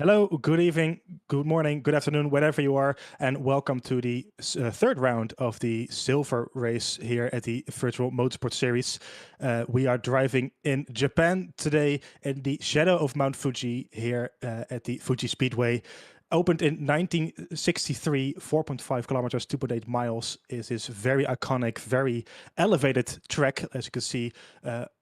Hello, good evening, good morning, good afternoon, wherever you are, and welcome to the third round of the silver race here at the Virtual Motorsport Series. We are driving in Japan today in the shadow of Mount Fuji here at the Fuji Speedway. Opened in 1963, 4.5 kilometers, 2.8 miles, is this very iconic, very elevated track. As you can see,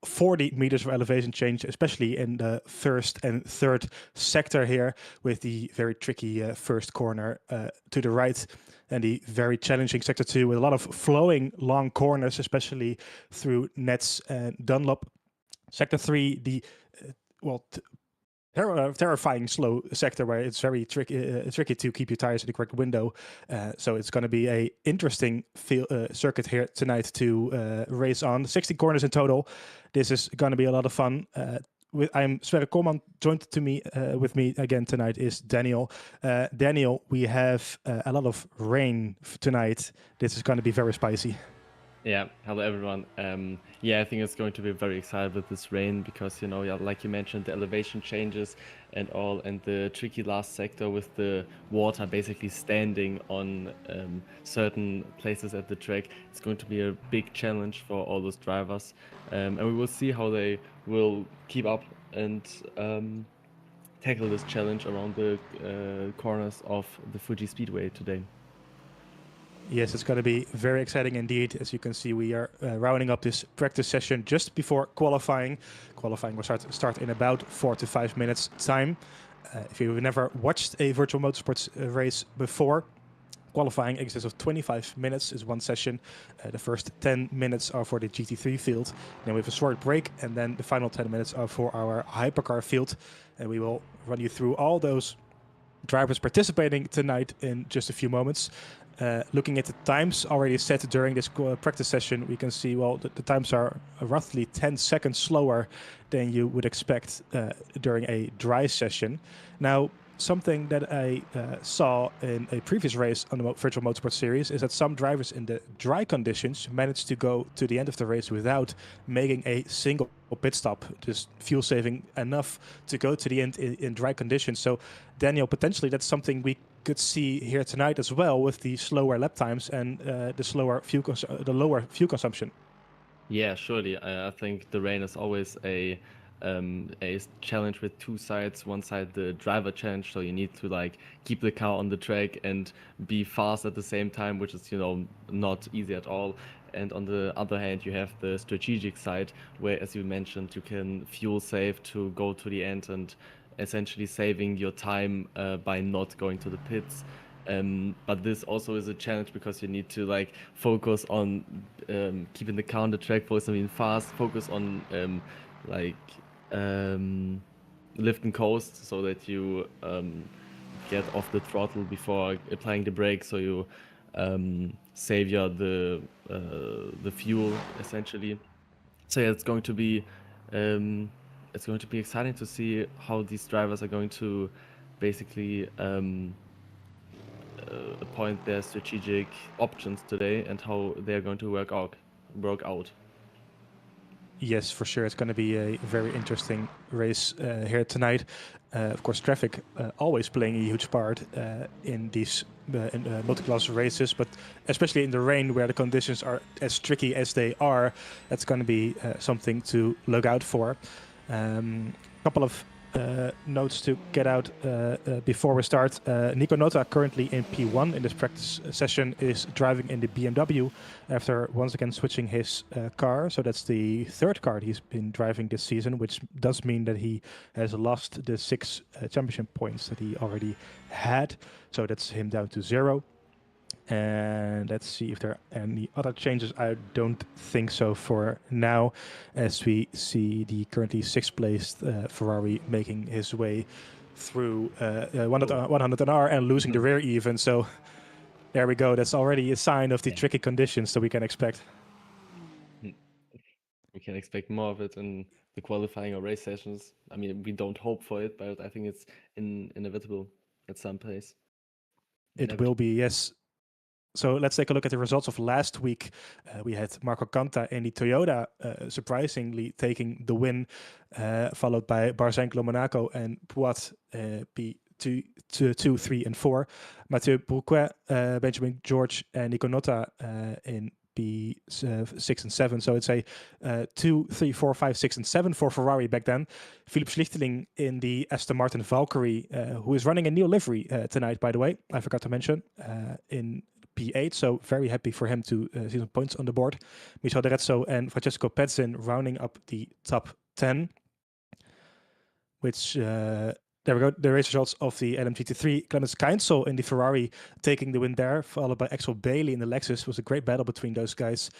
40 meters of elevation change, especially in the first and third sector here, with the very tricky first corner to the right, and the very challenging sector two with a lot of flowing long corners, especially through Nets and Dunlop. Sector three, the well, terrifying slow sector where it's very tricky to keep your tires in the correct window. So it's going to be a interesting circuit here tonight to race on. 60 corners in total. This is going to be a lot of fun. I'm Sverre Koolman. Joined with me again tonight is Daniel. Daniel, we have a lot of rain tonight. This is going to be very spicy. Yeah, hello everyone. I think it's going to be very excited with this rain because, yeah, like you mentioned, the elevation changes and all, and the tricky last sector with the water basically standing on certain places at the track. It's going to be a big challenge for all those drivers, and we will see how they will keep up and tackle this challenge around the corners of the Fuji Speedway today. Yes, it's going to be very exciting indeed. As you can see, we are rounding up this practice session just before qualifying. Qualifying will start in about 4 to 5 minutes time. If you've never watched a virtual motorsports race before, qualifying exists of 25 minutes is one session. The first 10 minutes are for the GT3 field. Then we have a short break, and then the final 10 minutes are for our hypercar field. And we will run you through all those drivers participating tonight in just a few moments. Looking at the times already set during this practice session, we can see, well, the times are roughly 10 seconds slower than you would expect during a dry session. Now, something that I saw in a previous race on the Virtual Motorsport Series is that some drivers in the dry conditions managed to go to the end of the race without making a single pit stop, just fuel saving enough to go to the end in dry conditions. So, Daniel, potentially that's something we could see here tonight as well with the slower lap times and the lower fuel consumption. Yeah, surely. I think the rain is always a challenge with two sides. One side, the driver challenge, so you need to like keep the car on the track and be fast at the same time, which is not easy at all. And on the other hand, you have the strategic side, where, as you mentioned, you can fuel save to go to the end and essentially saving your time by not going to the pits. But this also is a challenge because you need to like focus on keeping the car on the track, focus on being fast, focus on like um, lift and coast so that you get off the throttle before applying the brake, so you save the fuel essentially. So yeah, um, it's going to be exciting to see how these drivers are going to basically appoint their strategic options today and how they're going to work out. Yes, for sure. It's going to be a very interesting race here tonight. Of course, traffic always playing a huge part in these multi-class races, but especially in the rain where the conditions are as tricky as they are, that's going to be something to look out for. A couple of notes to get out before we start. Nico Nota, currently in P1 in this practice session, is driving in the BMW after once again switching his car. So that's the third car he's been driving this season, which does mean that he has lost the 6 championship points that he already had. So that's him down to 0. And let's see if there are any other changes. I don't think so for now, as we see the currently 6th placed Ferrari making his way through 100R and losing the rear even. So there we go. That's already a sign of the tricky conditions that we can expect. We can expect more of it in the qualifying or race sessions. I mean, we don't hope for it, but I think it's inevitable at some place. It will be, yes. So let's take a look at the results of last week. We had Marco Canta in the Toyota, surprisingly taking the win, followed by Barzanclo Monaco and Pouat 2, 3, and 4. Mathieu Bourquet, Benjamin George, and Nico Notta in P6 and 7. So it's a 2, 3, 4, 5, 6, and 7 for Ferrari back then. Philippe Schlichteling in the Aston Martin Valkyrie, who is running a new livery tonight, by the way. I forgot to mention, in P8, so very happy for him to see some points on the board. Michel D'Arezzo and Francesco Pezzin rounding up the top 10, which there we go. The race results of the LMGT3. Clemens Keinsel in the Ferrari taking the win there, followed by Axel Bailey in the Lexus. It was a great battle between those guys.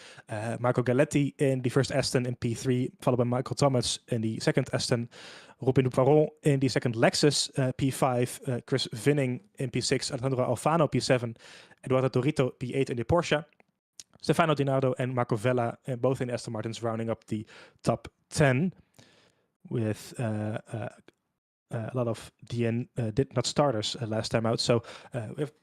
Marco Galetti in the first Aston in P3, followed by Michael Thomas in the second Aston. Robin Duparon in the second Lexus, P5. Chris Vinning in P6. Alejandro Alfano P7. Eduardo Dorito P8 in the Porsche. Stefano Di Nardo and Marco Vella, both in the Aston Martins, rounding up the top 10 with a lot of DN did not starters last time out. So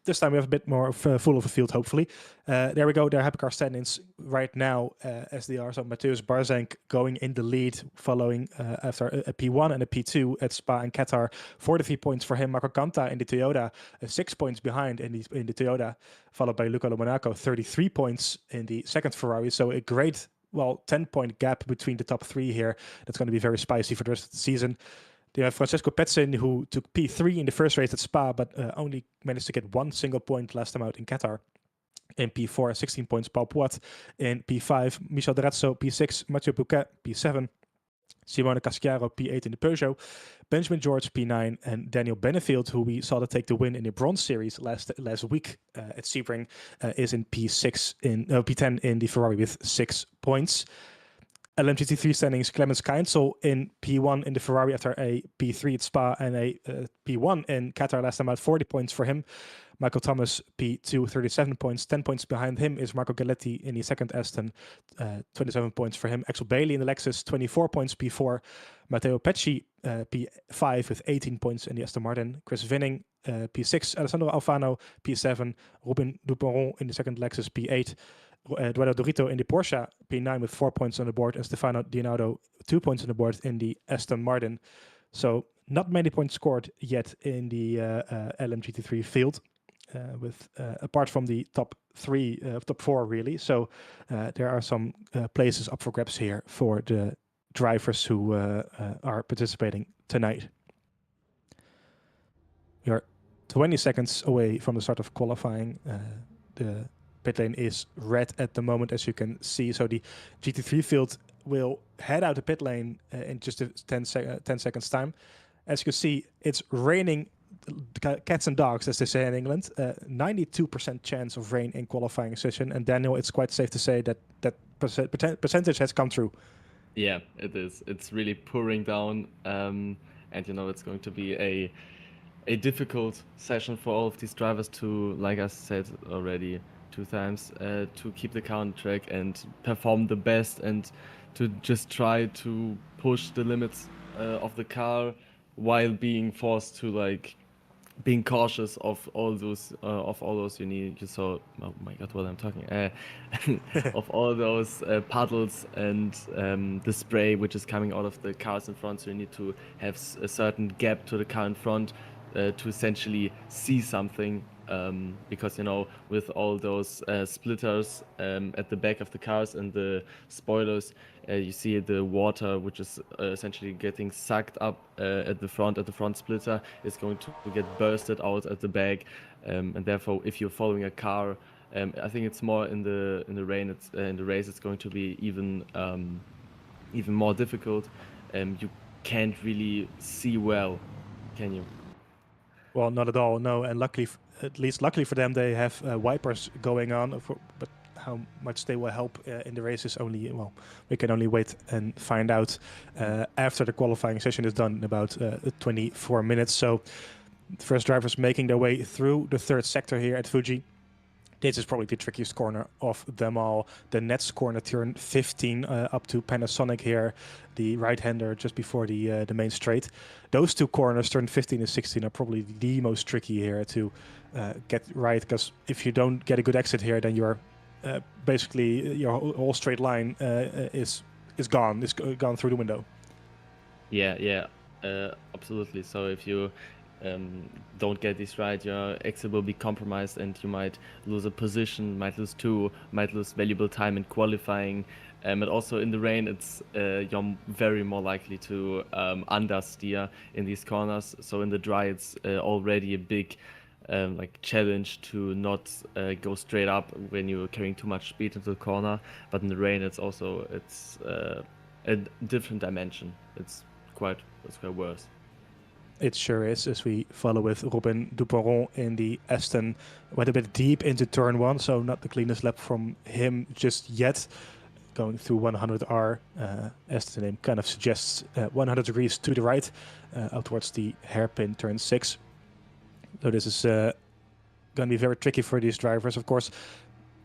this time we have a bit more full of a field, hopefully. There we go. There are Hypercar stand-ins right now as they are. So Mateusz Barzank going in the lead following after a P1 and a P2 at Spa and Qatar. 43 points for him. Marco Canta in the Toyota, 6 points behind in the Toyota, followed by Luca Monaco, 33 points in the second Ferrari. So a great, 10-point gap between the top three here. That's going to be very spicy for the rest of the season. You have Francesco Pezzin, who took P3 in the first race at Spa, but only managed to get one single point last time out in Qatar. In P4, 16 points, Paul Poit. In P5, Michel D'Arezzo, P6, Mathieu Bouquet, P7. Simone Casciaro, P8 in the Peugeot. Benjamin George, P9. And Daniel Benefield, who we saw to take the win in the Bronze Series last week at Sebring, is in P10 in the Ferrari with 6 points. LMGT3 standings, Clemens Keinsel in P1 in the Ferrari after a P3 at Spa and a P1 in Qatar last time out, 40 points for him. Michael Thomas, P2, 37 points. 10 points behind him is Marco Galetti in the second Aston, 27 points for him. Axel Bailey in the Lexus, 24 points, P4. Matteo Pecci, P5 with 18 points in the Aston Martin. Chris Vinning, P6. Alessandro Alfano, P7. Robin Duperon in the second Lexus, P8. Eduardo Dorito in the Porsche, P9 with 4 points on the board, and Stefano Di Nardo 2 points on the board in the Aston Martin. So not many points scored yet in the LMGT3 field, with apart from the top four really. So there are some places up for grabs here for the drivers who are participating tonight. We are 20 seconds away from the start of qualifying. The pit lane is red at the moment, as you can see. So the GT3 field will head out the pit lane in just 10 seconds time. As you can see, it's raining cats and dogs, as they say in England. 92% chance of rain in qualifying session. And Daniel, it's quite safe to say that percentage has come true. Yeah, it is. It's really pouring down. And it's going to be a difficult session for all of these drivers to, like I said already 2 times, to keep the car on track and perform the best and to just try to push the limits of the car while being forced to being cautious of all those you need. You saw, oh my god, what I'm talking of all those puddles and the spray which is coming out of the cars in front. So you need to have a certain gap to the car in front to essentially see something. Because with all those splitters at the back of the cars and the spoilers, you see the water which is essentially getting sucked up at the front splitter is going to get bursted out at the back, and therefore if you're following a car, I think it's more in the rain, it's in the race it's going to be even more difficult. You can't really see well, can you? Well, not at all, no. And luckily for them, they have wipers going on. But how much they will help in the race is we can only wait and find out after the qualifying session is done in about 24 minutes. So the first drivers making their way through the third sector here at Fuji. This is probably the trickiest corner of them all. The Nets corner, turn 15 up to Panasonic here, the right-hander just before the main straight. Those 2 corners, turn 15 and 16, are probably the most tricky here to get right, because if you don't get a good exit here, then you're basically your whole straight line is gone through the window. Yeah, absolutely. So if you don't get this right, your exit will be compromised and you might lose a position, might lose two, might lose valuable time in qualifying. But also in the rain, it's you're very more likely to understeer in these corners. So in the dry, it's already a big like challenge to not go straight up when you're carrying too much speed into the corner. But in the rain, it's a different dimension. It's quite worse. It sure is, as we follow with Robin Duperon in the Aston. Went a bit deep into turn one, so not the cleanest lap from him just yet. Going through 100R, as the name kind of suggests, 100 degrees to the right, out towards the hairpin turn 6. So this is going to be very tricky for these drivers. Of course,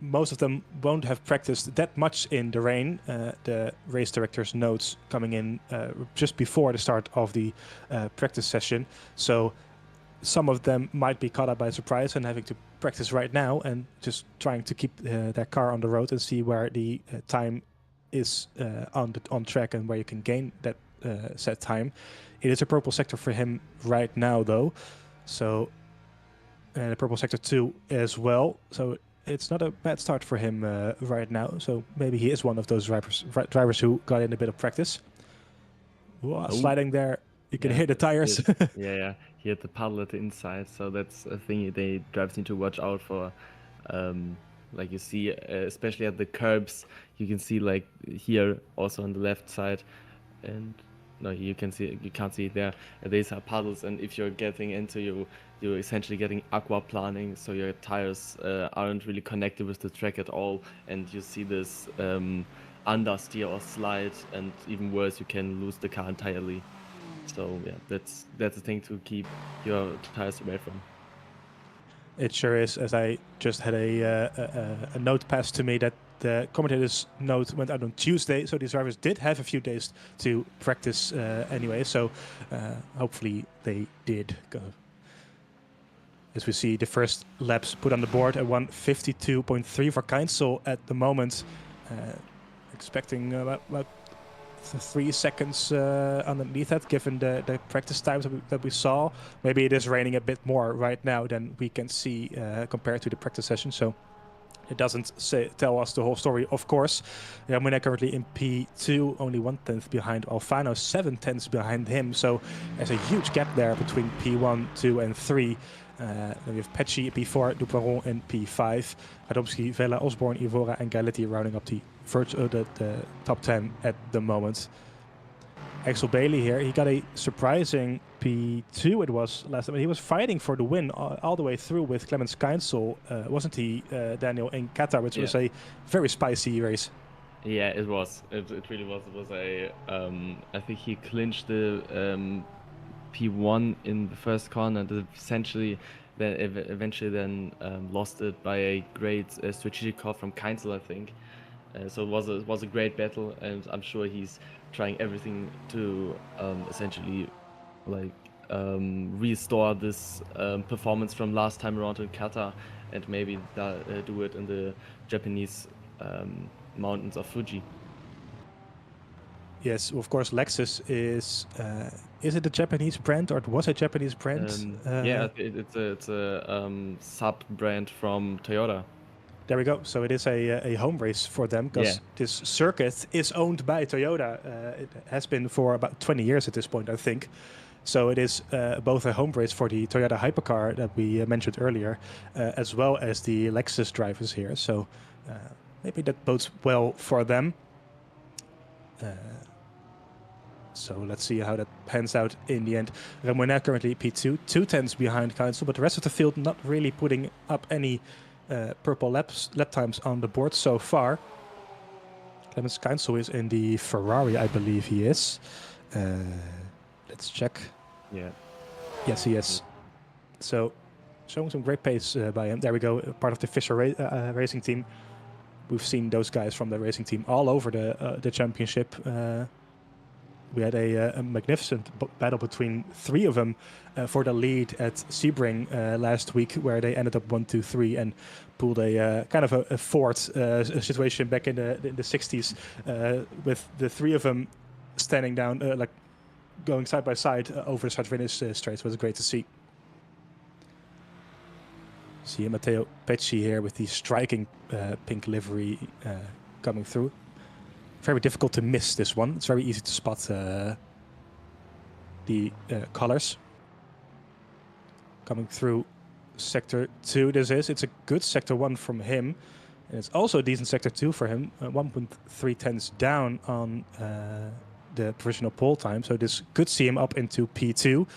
most of them won't have practiced that much in the rain. The race director's notes coming in just before the start of the practice session. So some of them might be caught up by surprise and having to practice right now and just trying to keep their car on the road and see where the time is on track and where you can gain that set time. It is a purple sector for him right now, though. So, and a purple sector 2 as well. So it's not a bad start for him right now. So maybe he is one of those drivers who got in a bit of practice. Whoa, sliding there. You can hear the tires. Yeah. He had the puddle at the inside. So that's a thing they drivers need to watch out for. Like you see, especially at the curbs, you can see like here also on the left side. And no, you can't see it there. These are puddles, and if you're getting into you're essentially getting aquaplaning, so your tires aren't really connected with the track at all, and you see this understeer or slide, and even worse, you can lose the car entirely. So yeah, that's the thing to keep your tires away from. It sure is, as I just had a note passed to me that the commentator's note went out on Tuesday, so these drivers did have a few days to practice anyway, so hopefully they did go. As we see the first laps put on the board at 1:52.3 for Keinsel at the moment, expecting about 3 seconds underneath that, given the practice times that we saw. Maybe it is raining a bit more right now than we can see compared to the practice session, so it doesn't tell us the whole story, of course. Ramona currently in P2, only 1/10 behind Alfano, 7/10 behind him, so there's a huge gap there between P1, 2 and 3. Then we have Pecci P4, Duperon in P5, Radomski, Vela, Osborne, Ivora and Galetti rounding up the top 10 at the moment. Axel Bailey here, he got a surprising P2 it was last time. He was fighting for the win all the way through with Clemens Keinsel, wasn't he, Daniel, in Qatar, which was a very spicy race. Yeah, it was. It really was. It was I think he clinched the P1 in the first corner, and essentially then eventually lost it by a great strategic call from Keinsel, I think. So it was a great battle, and I'm sure he's trying everything to essentially like restore this performance from last time around in Qatar, and maybe do it in the Japanese mountains of Fuji. Yes, of course, Lexus is it a Japanese brand, or it was a Japanese brand? Yeah, it's a sub brand from Toyota. There we go. So it is a home race for them, because this circuit is owned by Toyota. It has been for about 20 years at this point, I think. So it is both a home race for the Toyota hypercar that we mentioned earlier, as well as the Lexus drivers here. So maybe that bodes well for them. So let's see how that pans out in the end. Ramona currently P2, 2/10 behind Keinsel, but the rest of the field not really putting up any purple lap times on the board so far. Clemens Keinsel is in the Ferrari, I believe he is. Let's check. Yeah. Yes, he is. So showing some great pace by him. There we go, part of the Fischer racing team. We've seen those guys from the racing team all over the championship. We had a magnificent battle between 3 of them for the lead at Sebring last week, where they ended up 1-2-3 and pulled a kind of a fourth situation back in the 60s with the 3 of them standing down, like going side by side over the start-finish straight. It was great to see. See Matteo Pecci here with the striking pink livery coming through. Very difficult to miss this one. It's very easy to spot the colors. Coming through sector 2 it's a good sector 1 from him. And it's also a decent sector 2 for him. 1.3 tenths down on the provisional pole time. So this could see him up into P2.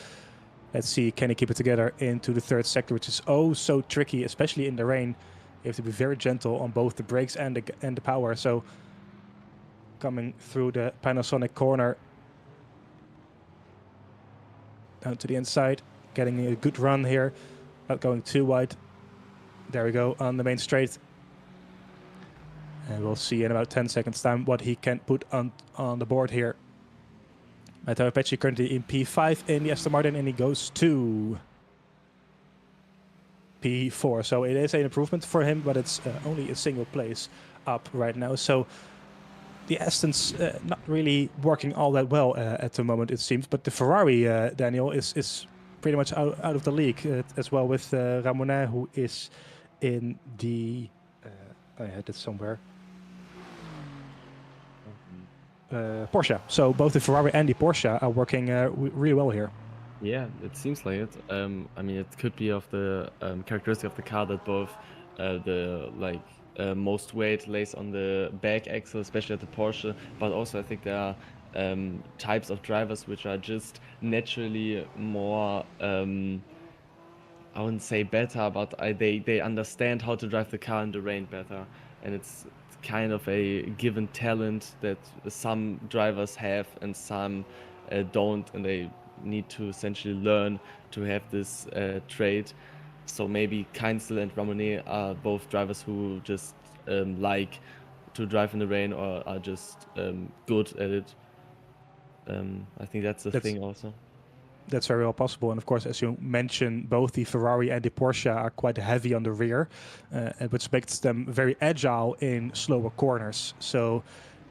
Let's see, can he keep it together into the third sector, which is oh so tricky, especially in the rain. You have to be very gentle on both the brakes and the power. So coming through the Panasonic corner down to the inside, getting a good run here, not going too wide. There we go on the main straight. And we'll see in about 10 seconds time what he can put on the board here. Matteo Pecci currently in P5 in the Aston Martin, and he goes to P4. So it is an improvement for him, but it's only a single place up right now. So the Aston's not really working all that well at the moment, it seems. But the Ferrari, Daniel, is pretty much out of the league as well, with Ramonet, who is in the... I had it somewhere. Porsche. So both the Ferrari and the Porsche are working really well here. Yeah, it seems like it. I mean, it could be of the characteristic of the car that both the most weight lays on the back axle, especially at the Porsche, but also I think there are types of drivers which are just naturally more, I wouldn't say better, but they understand how to drive the car in the rain better. And it's kind of a given talent that some drivers have and some don't, and they need to essentially learn to have this trait. So maybe Keinsel and Ramonet are both drivers who just like to drive in the rain, or are just good at it. I think that's the thing also. That's very well possible. And of course, as you mentioned, both the Ferrari and the Porsche are quite heavy on the rear, which makes them very agile in slower corners. So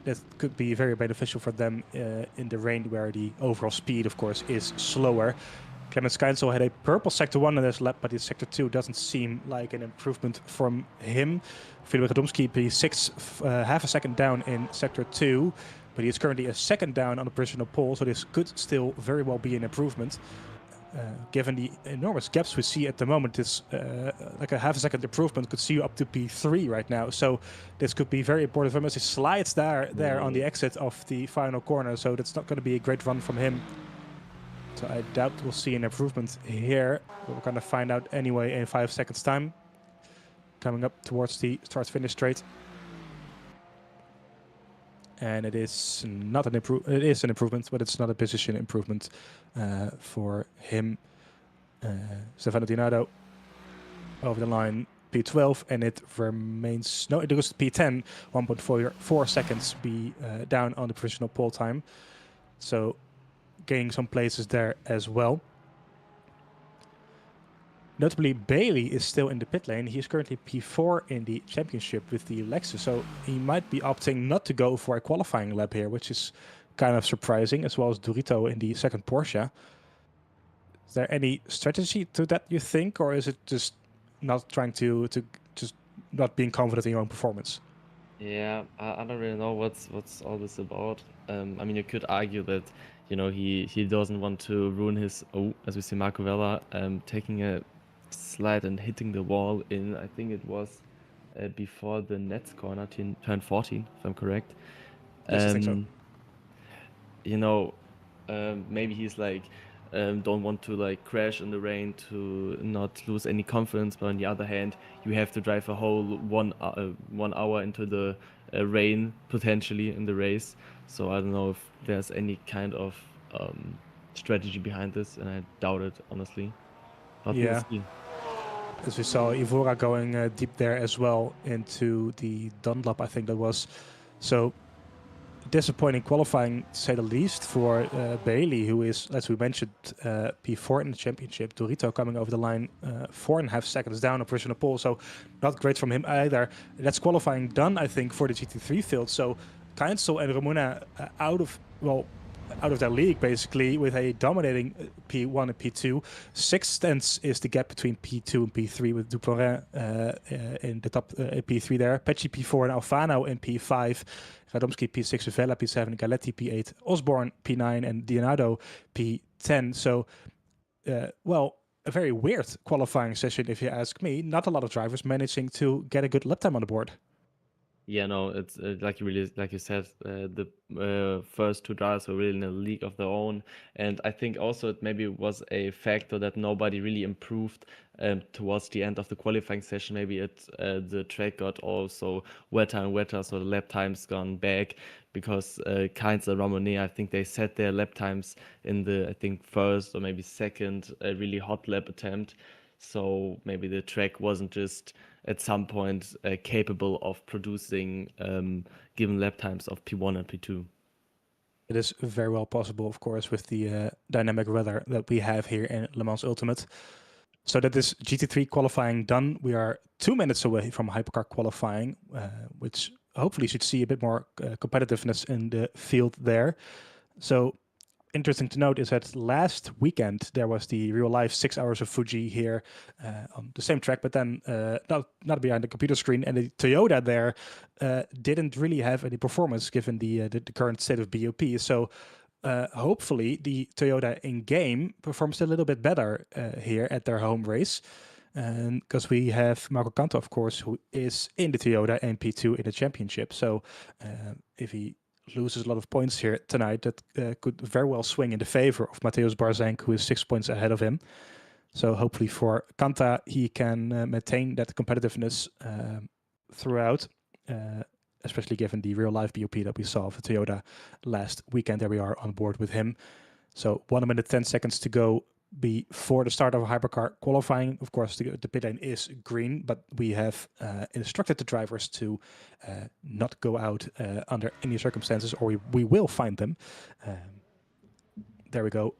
that could be very beneficial for them in the rain, where the overall speed, of course, is slower. Clemens Keinsel had a purple sector 1 in this lap, but his sector 2 doesn't seem like an improvement from him. Filip Radomski, P6, half a second down in sector 2. But he is currently a second down on the provisional pole, so this could still very well be an improvement. Given the enormous gaps we see at the moment, this like a half a second improvement could see you up to P3 right now. So this could be very important for him, as he slides there on the exit of the final corner. So that's not going to be a great run from him. So I doubt we'll see an improvement here. But we're going to find out anyway in 5 seconds time. Coming up towards the start-finish straight. And it is not an it is an improvement, but it's not a position improvement for him. Stefano Dinardo over the line, P12, and it remains... No, it goes to P10, 1.4 seconds be down on the provisional pole time. So gaining some places there as well. Notably, Bailey is still in the pit lane. He is currently P4 in the championship with the Lexus, so he might be opting not to go for a qualifying lap here, which is kind of surprising, as well as Dorito in the second Porsche. Is there any strategy to that, you think, or is it just not trying to just not being confident in your own performance? Yeah, I don't really know what's all this about. I mean, you could argue that, you know, he doesn't want to ruin his... Oh, as we see Marco Vella taking a slide and hitting the wall in, I think it was before the Nets corner, turn 14, if I'm correct. Yes, I think so. You know, maybe he's like, don't want to like crash in the rain to not lose any confidence, but on the other hand, you have to drive a whole 1 hour into the rain potentially in the race. So I don't know if there's any kind of strategy behind this, and I doubt it, honestly. But Yeah. we'll see. As we saw, Ivora going deep there as well into the Dunlop, I think that was. So disappointing qualifying, to say the least, for Bailey, who is, as we mentioned, P4 in the championship. Dorito coming over the line 4.5 seconds down on provisional pole, so not great from him either. That's qualifying done, I think, for the GT3 field. So Keinsel and Ramona out of, well, out of their league, basically, with a dominating P1 and P2. 6 tenths is the gap between P2 and P3, with Duplorin in the top P3 there. Pecci P4 and Alfano in P5. Radomski P6, Vela P7, Galetti P8, Osborne P9, and Dionado P10. So, well, a very weird qualifying session, if you ask me. Not a lot of drivers managing to get a good lap time on the board. Yeah, no, it's like you said, the first two drivers were really in a league of their own, and I think also it maybe was a factor that nobody really improved towards the end of the qualifying session. Maybe the track got also wetter and wetter, so the lap times gone back because Kainz and Ramonet, I think they set their lap times in the, I think, first or maybe second really hot lap attempt. So maybe the track wasn't just at some point capable of producing given lap times of P1 and P2. It is very well possible, of course, with the dynamic weather that we have here in Le Mans Ultimate. So that is GT3 qualifying done. We are 2 minutes away from hypercar qualifying, which hopefully should see a bit more competitiveness in the field there. So interesting to note is that last weekend there was the real life 6 hours of Fuji here on the same track, but then not behind the computer screen, and the Toyota there didn't really have any performance given the current state of BOP. So hopefully the Toyota in game performs a little bit better here at their home race. And because we have Marco Canto, of course, who is in the Toyota and P2 in the championship. So if he loses a lot of points here tonight, that could very well swing in the favor of Mateusz Barzenk, who is 6 points ahead of him. So hopefully for Kanta, he can maintain that competitiveness throughout, especially given the real life BOP that we saw of Toyota last weekend. There we are on board with him. So 1 minute 10 seconds to go before the start of hypercar qualifying. Of course, the pit lane is green, but we have instructed the drivers to not go out under any circumstances, or we will find them. There we go.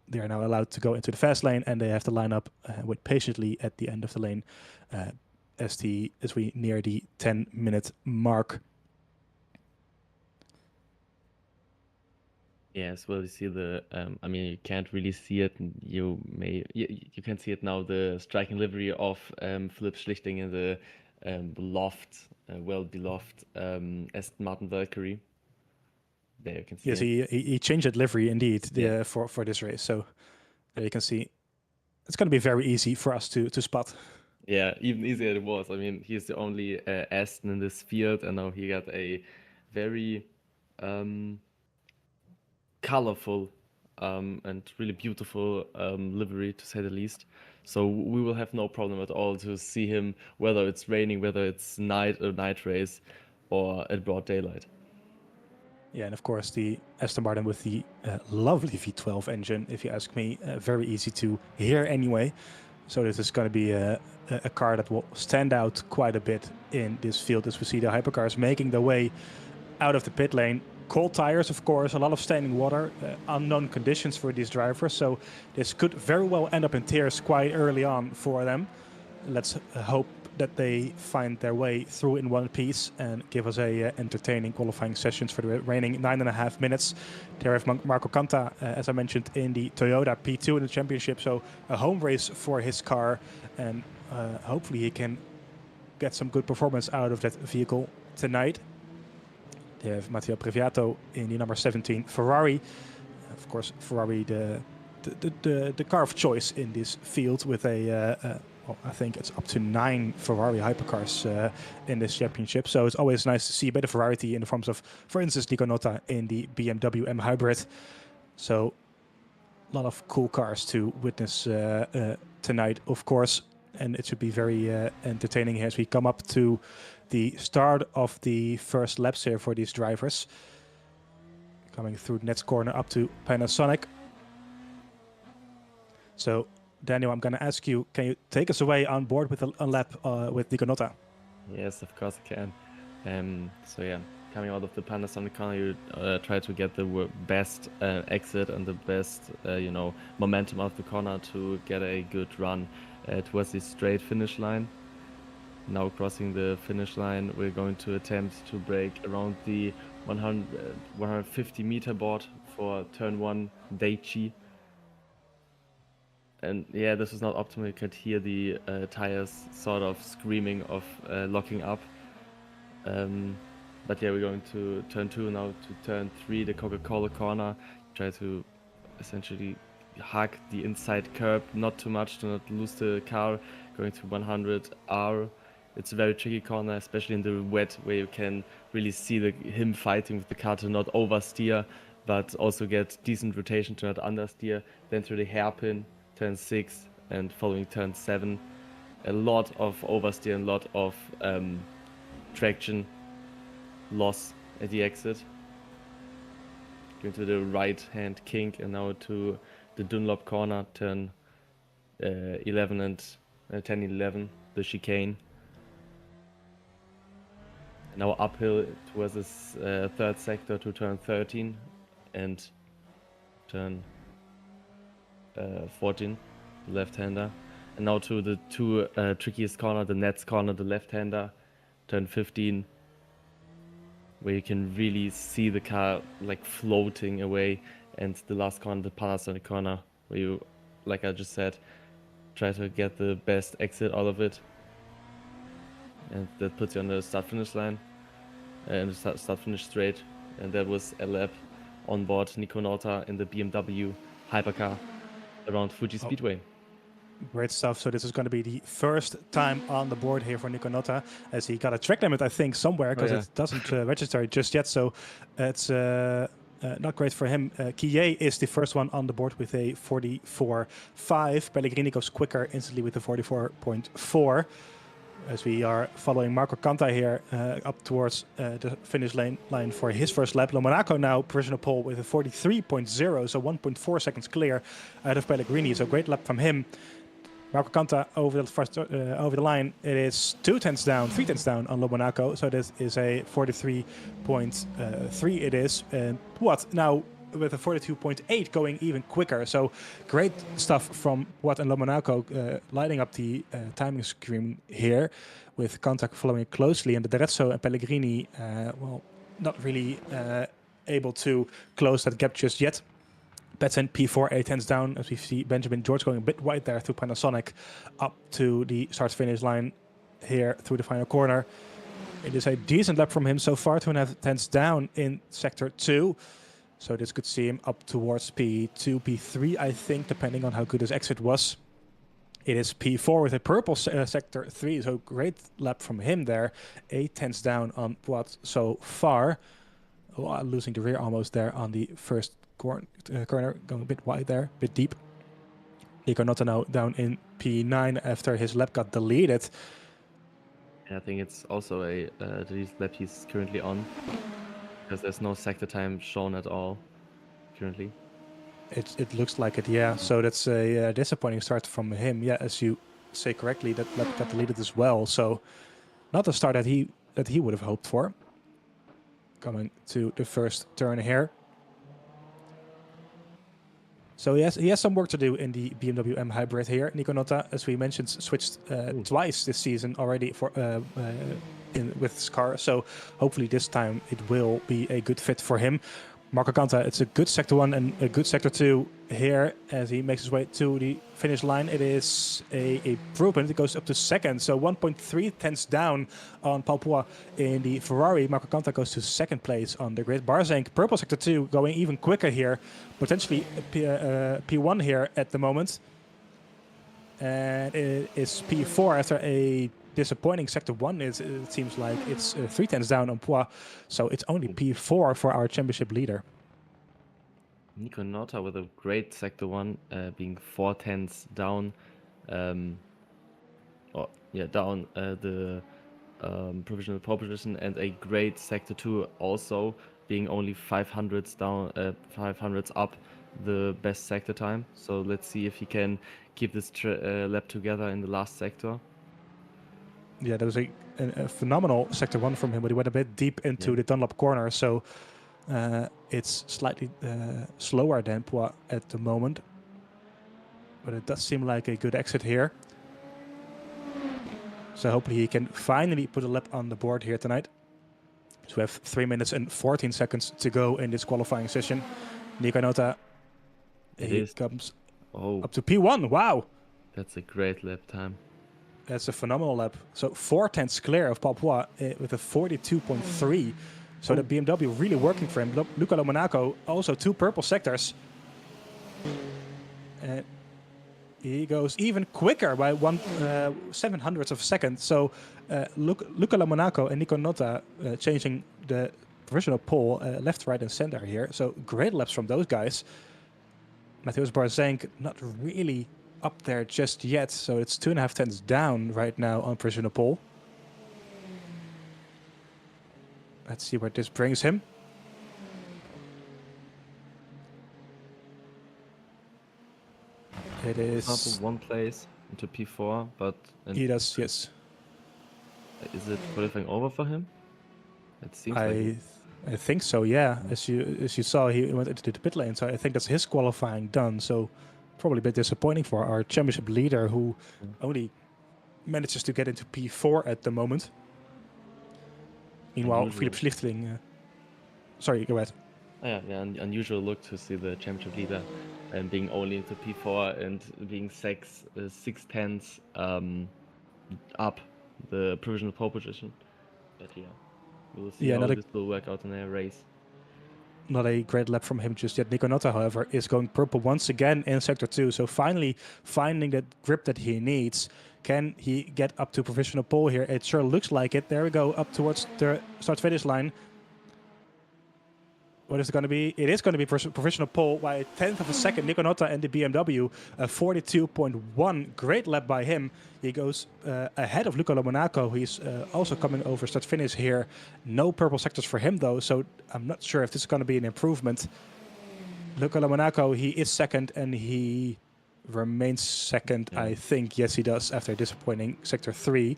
They are now allowed to go into the fast lane, and they have to line up wait patiently at the end of the lane as we near the 10-minute mark. Yes, well, you see the. I mean, you can't really see it. You can see it now. The striking livery of Philipp Schlichting in the beloved, well-beloved Aston Martin Valkyrie. There you can see. Yes, it. he changed that livery indeed for this race. So there you can see. It's going to be very easy for us to spot. Yeah, even easier it was. I mean, he's the only Aston in this field, and now he got a very colorful and really beautiful livery, to say the least. So we will have no problem at all to see him, whether it's raining, whether it's night race, or at broad daylight. Yeah, and of course the Aston Martin with the lovely V12 engine, if you ask me, very easy to hear anyway. So this is going to be a car that will stand out quite a bit in this field as we see the hypercars making their way out of the pit lane. Cold tires, of course, a lot of standing water, unknown conditions for these drivers. So this could very well end up in tears quite early on for them. Let's hope that they find their way through in one piece and give us a entertaining qualifying sessions for the remaining 9.5 minutes. There have Marco Canta, as I mentioned, in the Toyota P2 in the championship. So a home race for his car, and hopefully he can get some good performance out of that vehicle tonight. They have Matteo Previato in the number 17 Ferrari. Of course, Ferrari the car of choice in this field with well, I think it's up to 9 Ferrari hypercars in this championship. So it's always nice to see a bit of variety in the forms of, for instance, Nico Notta in the BMW M Hybrid. So a lot of cool cars to witness tonight, of course. And it should be very entertaining as we come up to the start of the first laps here for these drivers. Coming through the next corner up to Panasonic. So, Daniel, I'm going to ask you, can you take us away on board with a lap with Nico Notta? Yes, of course I can. So yeah, coming out of the Panasonic corner, you try to get the best exit and the best, momentum out of the corner to get a good run towards the straight finish line. Now crossing the finish line, we're going to attempt to brake around the 150 meter board for turn 1 Daichi. And yeah, this is not optimal. You could hear the tires sort of screaming of locking up. But yeah, we're going to turn 2 now to turn 3, the Coca-Cola corner. Try to essentially hug the inside curb, not too much to not lose the car. Going to 100R. It's a very tricky corner, especially in the wet, where you can really see him fighting with the car to not oversteer, but also get decent rotation to not understeer. Then through the hairpin, turn 6, and following turn 7. A lot of oversteer and a lot of traction loss at the exit. Going to the right hand kink, and now to the Dunlop corner, turn 11 and 10 11, the chicane. And now uphill towards this third sector to turn 13 and turn 14, the left-hander. And now to the two trickiest corner, the Nets corner, the left-hander, turn 15, where you can really see the car like floating away, and the last corner, the Panasonic corner, where you, like I just said, try to get the best exit out of it, and that puts you on the start-finish line, and start-finish straight. And that was a lap on board Nico Nauta in the BMW hypercar around Fuji Speedway. Great stuff. So this is going to be the first time on the board here for Nico Nauta, as he got a track limit, I think, somewhere, because it doesn't register just yet. So it's not great for him. Kie is the first one on the board with a 44.5. Pellegrini goes quicker instantly with a 44.4. As we are following Marco Canta here up towards the finish line for his first lap. Monaco now provisional pole with a 43.0, so 1.4 seconds clear out of Pellegrini. So great lap from him. Marco Canta over the line. It is 3 tenths down on Monaco. So this is a 43.3 it is. And what now with a 42.8 going even quicker. So great stuff from Watt and Monaco lighting up the timing screen here, with Canta following it closely, and the D'Arezzo and Pellegrini well, not really able to close that gap just yet. Betson P4, 8 tenths down, as we see Benjamin George going a bit wide there through Panasonic up to the start-finish line here through the final corner. It is a decent lap from him so far, 2.5 tenths down in sector 2. So this could see him up towards P2, P3, I think, depending on how good his exit was. It is P4 with a purple sector 3, so great lap from him there. 8 tenths down on Watt so far. Oh, losing the rear almost there on the first corner, going a bit wide there, a bit deep. Nico Nauta now down in P9 after his lap got deleted. And I think it's also a deleted lap he's currently on, because there's no sector time shown at all currently. It looks like it, yeah. So that's a disappointing start from him. Yeah, as you say correctly, that lap got deleted as well. So not the start that he would have hoped for. Coming to the first turn here. So he has some work to do in the BMW M Hybrid here. Nico Nauta, as we mentioned, switched twice this season already for with his car. So hopefully this time it will be a good fit for him. Marco Canta, it's a good sector 1 and a good sector 2 here as he makes his way to the finish line. It is a improvement. It goes up to second, so 1.3 tenths down on Palpois in the Ferrari. Marco Canta goes to second place on the grid. Barzank, purple sector 2, going even quicker here, potentially P1 here at the moment. And it is P4 after a disappointing sector 1. It seems like it's 3 tenths down on Poix, so it's only P4 for our championship leader. Nico Nauta with a great sector 1, being 4 tenths down, down the provisional pole position, and a great sector 2 also, being only 500s down, 500s up the best sector time. So let's see if he can keep this lap together in the last sector. Yeah, that was a phenomenal sector 1 from him, but he went a bit deep into the Dunlop corner, so it's slightly slower than Poix at the moment. But it does seem like a good exit here. So hopefully he can finally put a lap on the board here tonight. So we have 3 minutes and 14 seconds to go in this qualifying session. Nico Nota, he comes up to P1. Wow. That's a great lap time. That's a phenomenal lap. So 4/10 clear of Papua with a 42.3. So the BMW really working for him. Luca Monaco also 2 purple sectors. And he goes even quicker by 1/700th of a second. So Luca Monaco and Nico Nota changing the provisional pole left, right, and center here. So great laps from those guys. Mateusz Barzenk not really up there just yet. So it's 2.5 tenths down right now on provisional pole. Let's see where this brings him. It is 1 place into P4, but he does, yes. Is it qualifying over for him? It seems I think so, yeah. As you saw, he went into the pit lane, so I think that's his qualifying done. So probably a bit disappointing for our championship leader, who only manages to get into P4 at the moment. Meanwhile, Philip Schlichting... sorry, go ahead. Oh, yeah, unusual look to see the championship leader and being only into P4 and being 6/10 up the provisional pole position. But yeah, we'll see how this will work out in a race. Not a great lap from him just yet. Nico Nota, however, is going purple once again in Sector 2. So finally finding that grip that he needs. Can he get up to provisional pole here? It sure looks like it. There we go, up towards the start-finish line. What is it going to be? It is going to be provisional pole by a 10th of a second. Nico Nota and the BMW, 42.1. Great lap by him. He goes ahead of Luca Monaco. He's also coming over start-finish here. No purple sectors for him, though, so I'm not sure if this is going to be an improvement. Luca Monaco, he is second, and he remains second, I think. Yes, he does, after a disappointing Sector 3.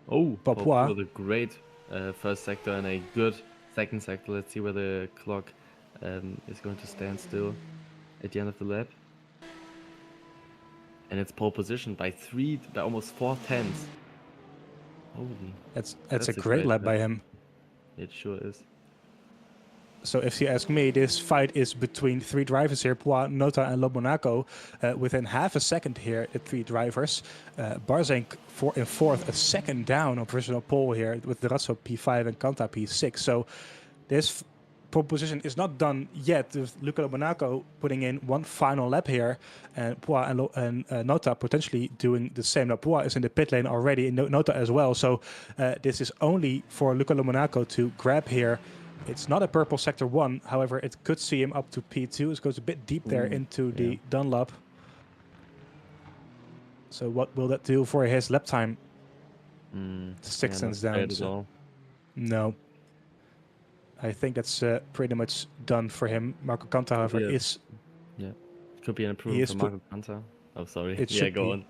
Oh, Papua with a great first sector and a good second sector. Let's see where the clock is going to stand still at the end of the lap. And it's pole position by almost 4/10. Holy. That's a great lap by him. It sure is. So if you ask me, this fight is between 3 drivers here, Pua, Nota and Lo Monaco. Within half a second here, the 3 drivers. Barzenk in fourth, a second down on provisional pole here with Durazzo P5 and Kanta P6. So this pole position is not done yet, with Luca Monaco putting in one final lap here, and Pua and Nota potentially doing the same. Now Pua is in the pit lane already, and Nota as well. So this is only for Luca Monaco to grab here. It's not a purple sector 1, however, it could see him up to P2. It goes a bit deep there into the Dunlop. So what will that do for his lap time? 6 tenths down. So no. I think that's pretty much done for him. Marco Kanta, however, is... Yeah, it could be an improvement for Marco Kanta. Oh, sorry. It go on.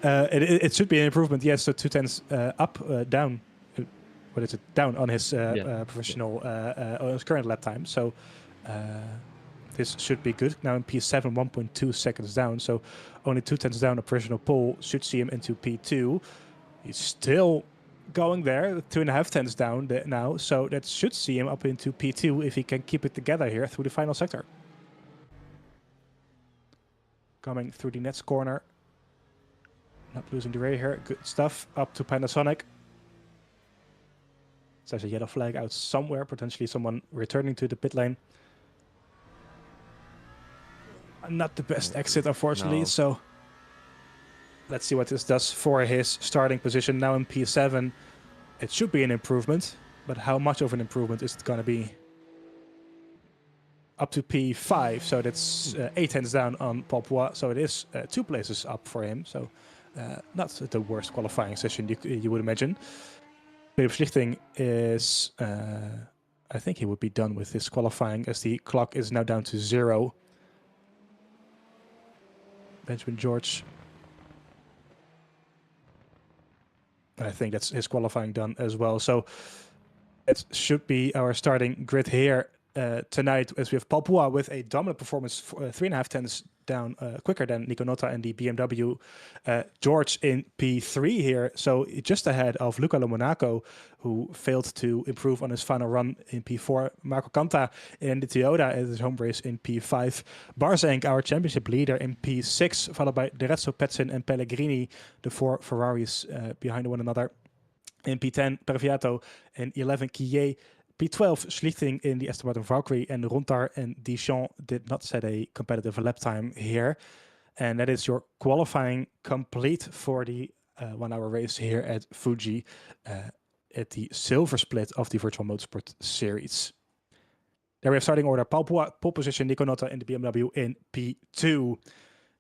It should be an improvement, yes. So 2 tenths up, down. What is it? Down on his professional, on his current lap time. So this should be good. Now in P7, 1.2 seconds down. So only 2 tenths down. A provisional pole should see him into P2. He's still going there, 2.5 tenths down now. So that should see him up into P2 if he can keep it together here through the final sector. Coming through the nets corner. Not losing the ray here. Good stuff. Up to Panasonic. So there's a yellow flag out somewhere, potentially someone returning to the pit lane. Not the best exit, unfortunately, so let's see what this does for his starting position. Now in P7, it should be an improvement, but how much of an improvement is it going to be? Up to P5, so that's 8 tenths down on Papua, so it is 2 places up for him, so not the worst qualifying session you would imagine. Philip Schlichting is, I think he would be done with this qualifying as the clock is now down to 0. Benjamin George. I think that's his qualifying done as well. So it should be our starting grid here. tonight, as we have Papua with a dominant performance, 3.5 tenths down quicker than Nico Notta and the BMW. George in P3 here, so just ahead of Luca Monaco, who failed to improve on his final run in P4. Marco Canta in the Toyota at his home race in P5. Barzank, our championship leader, in P6, followed by Derezzo, Petsin, and Pellegrini, the 4 Ferraris behind one another. In P10, Perviato, and 11, Quillet. P12, Schlichting in the Aston Martin Valkyrie, and Rontar and Dijon did not set a competitive lap time here. And that is your qualifying complete for the 1 hour race here at Fuji at the silver split of the Virtual Motorsport Series. There we have starting order: Papua, pole position, Nico Notta in the BMW in P2.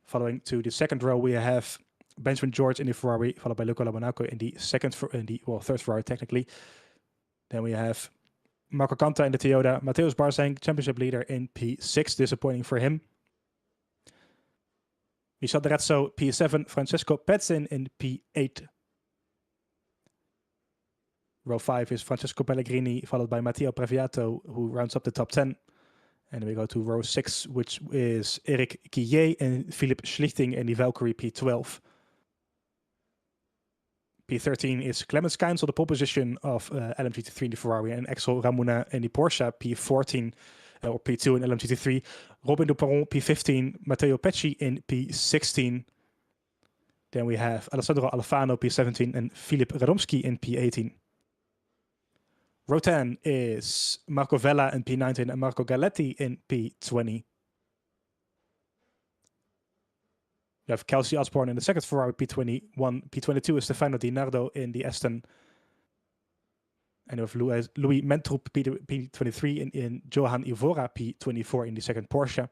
Following to the second row, we have Benjamin George in the Ferrari, followed by Luca Monaco in the third Ferrari technically. Then we have Marco Canta in the Toyota, Mateusz Barzank, championship leader in P6, disappointing for him. Michel Derezzo, P7, Francesco Petsin in P8. Row 5 is Francesco Pellegrini, followed by Matteo Previato, who rounds up the top 10. And then we go to row 6, which is Eric Quillet and Philippe Schlichting in the Valkyrie P12. P13 is Clemens Kainz on the pole position of LMGT3 in the Ferrari, and Axel Ramona in the Porsche P14 or P2 in LMGT3. Robin Duperon P15, Matteo Pecci in P16. Then we have Alessandro Alfano P17 and Filip Radomski in P18. Row 10 is Marco Vella in P19 and Marco Galetti in P20. We have Kelsey Osborne in the second Ferrari P21. P22 is Stefano Di Nardo in the Aston. And we have Louis Mentrup P23 in Johan Ivora P24 in the second Porsche.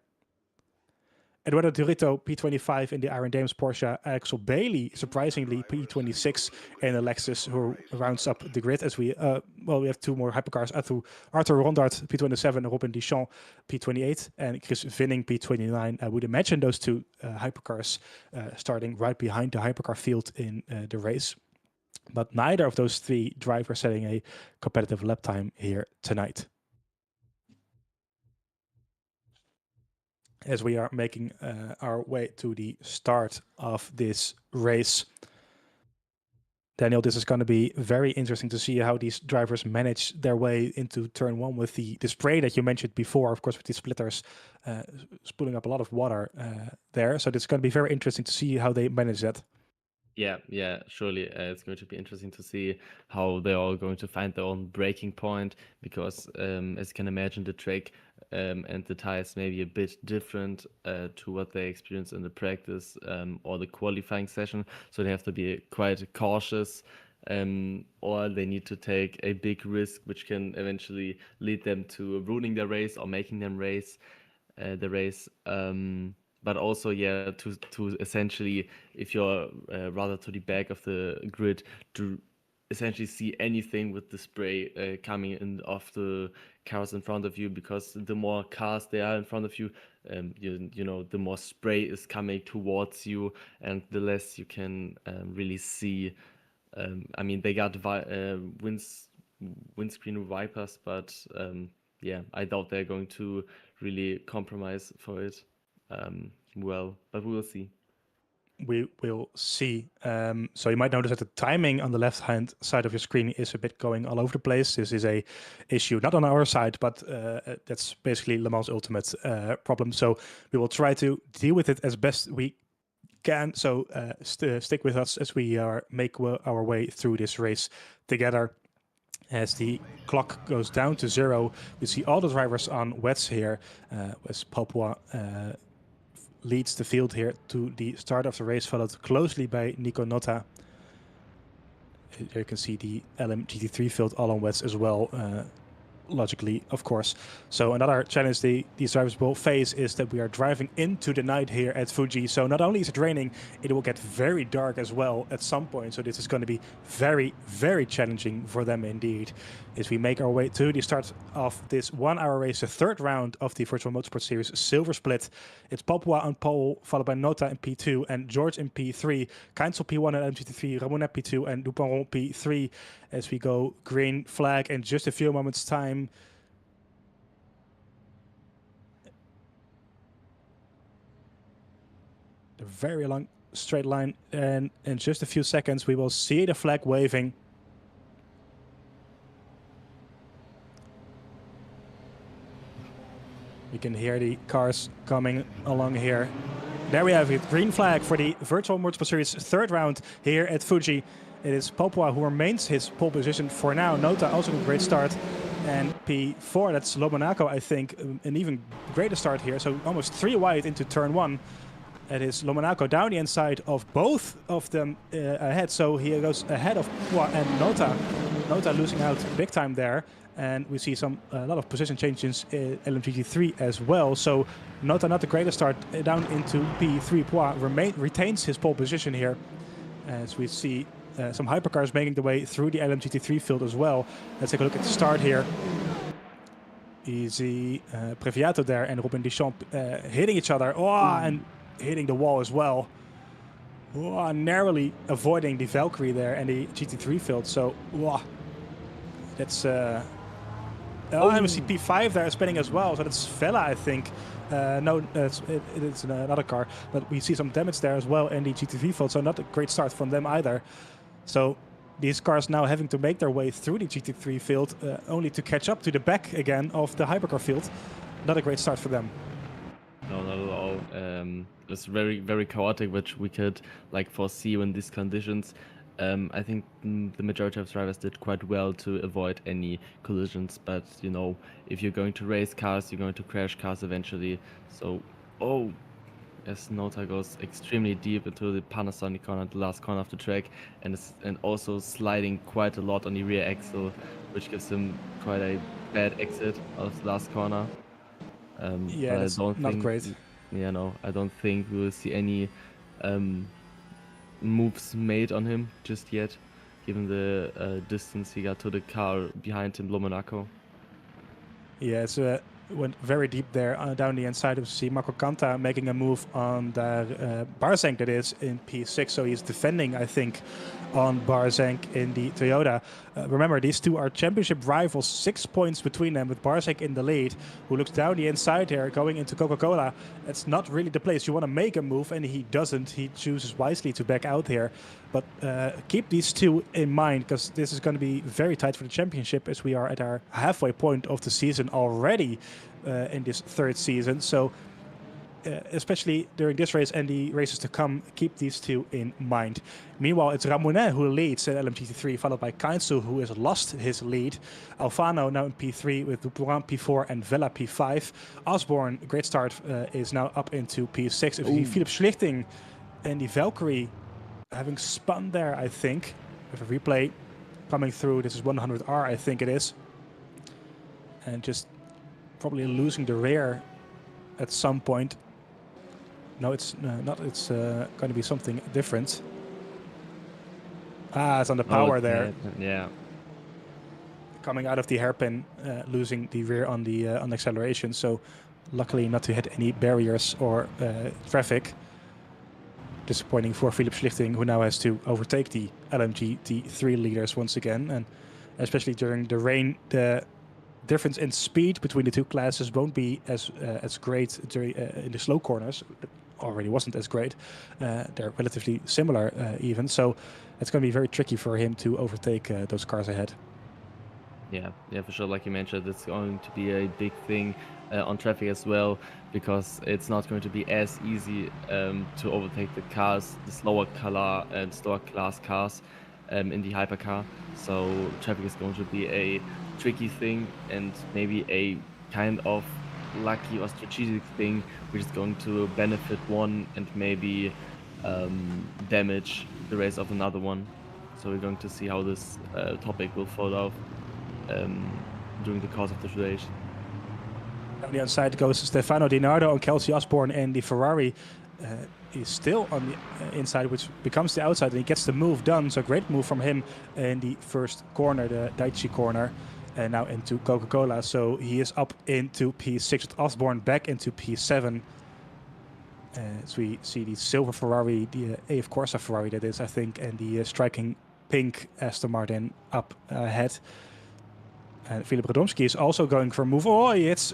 Eduardo Durito P25 in the Iron Dames Porsche. Axel Bailey, surprisingly, P26 in a Lexus, who rounds up the grid as we have 2 more hypercars. Arthur Rondart P27, Robin Dijon P28, and Chris Vinning P29. I would imagine those 2 hypercars starting right behind the hypercar field in the race. But neither of those 3 drivers setting a competitive lap time here tonight. As we are making our way to the start of this race. Daniel, this is going to be very interesting to see how these drivers manage their way into turn 1 with the spray that you mentioned before, of course, with the splitters spooling up a lot of water there. So it's going to be very interesting to see how they manage that. Yeah, surely it's going to be interesting to see how they're all going to find their own breaking point, because as you can imagine, the track and the tires may be a bit different to what they experience in the practice or the qualifying session, so they have to be quite cautious, or they need to take a big risk which can eventually lead them to ruining their race or making them race the race. But also, to essentially, if you're rather to the back of the grid, to essentially see anything with the spray coming in off the cars in front of you, because the more cars there are in front of you, the more spray is coming towards you, and the less you can really see. I mean, they got windscreen wipers, but I doubt they're going to really compromise for it. But we will see. We will see. So you might notice that the timing on the left-hand side of your screen is a bit going all over the place. This is a issue not on our side, but that's basically Le Mans Ultimate problem. So we will try to deal with it as best we can. So stick with us as we make our way through this race together. As the clock goes down to 0, we see all the drivers on wets here, as Papua leads the field here to the start of the race, followed closely by Nico Notta. There you can see the LMGT3 field all on wets as well, logically, of course. So another challenge these drivers will face is that we are driving into the night here at Fuji. So not only is it raining, it will get very dark as well at some point. So this is going to be very, very challenging for them indeed. As we make our way to the start of this 1 hour race, the third round of the Virtual Motorsport Series Silver Split. It's Papua on pole, followed by Nota in P2 and George in P3. Kainzel P1 and MGT3, Ramona P2 and Duperon P3. As we go green flag in just a few moments time. The very long straight line, and in just a few seconds we will see the flag waving. You can hear the cars coming along here. There we have it, green flag for the Virtual Motorsport Series third round here at Fuji. It is Popua who remains his pole position for now. Nota also a great start. And P4, that's Lomonaco, I think, an even greater start here. So almost 3 wide into turn 1. It is Lomonaco down the inside of both of them ahead. So he goes ahead of Popua and Nota. Nota losing out big time there. And we see a lot of position changes in LMGT3 as well. So Nota not the greatest start down into P3. Poix retains his pole position here. As we see some hypercars making the way through the LMGT3 field as well. Let's take a look at the start here. Easy Previato there and Robin Deschamps hitting each other. And hitting the wall as well. Narrowly avoiding the Valkyrie there and the GT3 field. So that's... and we see P5 there spinning as well, so that's Vela, I think. No, it's another car, but we see some damage there as well in the GT3 field, so not a great start from them either. So these cars now having to make their way through the GT3 field, only to catch up to the back again of the hypercar field. Not a great start for them. No, not at all. It's very, very chaotic, which we could foresee in these conditions. I think the majority of drivers did quite well to avoid any collisions, but if you're going to race cars, you're going to crash cars eventually. So, as Nota goes extremely deep into the Panasonic corner, the last corner of the track, and also sliding quite a lot on the rear axle, which gives him quite a bad exit of the last corner. Yeah, that's not great. Yeah, no, I don't think we will see any moves made on him just yet, given the distance he got to the car behind him, Lomonaco. Yeah, it's went very deep there down the inside. We see Marco Canta making a move on the Barzank, that is, in P6. So he's defending, I think, on Barzank in the Toyota. Remember, these two are championship rivals, 6 points between them, with Barzank in the lead, who looks down the inside here, going into Coca-Cola. It's not really the place you want to make a move, and he doesn't. He chooses wisely to back out here. But keep these two in mind, because this is going to be very tight for the championship, as we are at our halfway point of the season already in this third season. So especially during this race and the races to come, keep these two in mind. Meanwhile, it's Ramonet who leads in LMGT3, followed by Kainzu, who has lost his lead. Alfano now in P3 with Dupourin P4 and Vela P5. Osborne, great start, is now up into P6. If you see Philip Schlichting and the Valkyrie having spun there, I think, with a replay coming through. This is 100R, I think it is. And just probably losing the rear at some point. No, it's not. It's going to be something different. It's on the power there. Yeah. Coming out of the hairpin, losing the rear on the acceleration. So luckily not to hit any barriers or traffic. Disappointing for Philip Schlichting, who now has to overtake the LMGT3 leaders once again. And especially during the rain, the difference in speed between the two classes won't be as great in the slow corners. It already wasn't as great. They're relatively similar even. So it's going to be very tricky for him to overtake those cars ahead. Yeah, for sure. Like you mentioned, it's going to be a big thing on traffic as well, because it's not going to be as easy to overtake the cars, the slower color and slower class cars in the hypercar. So traffic is going to be a tricky thing, and maybe a kind of lucky or strategic thing, which is going to benefit one and maybe damage the race of another one. So we're going to see how this topic will fall out during the course of the race. On the outside goes Stefano Di Nardo and Kelsey Osborne, and the Ferrari is still on the inside, which becomes the outside, and he gets the move done. So great move from him in the first corner, the Daichi corner, and now into Coca-Cola. So he is up into P6 with Osborne back into P7. As we see the silver Ferrari, the AF Corsa Ferrari that is, I think, and the striking pink Aston Martin up ahead. And Filip Radomski is also going for a move. Oh, he hits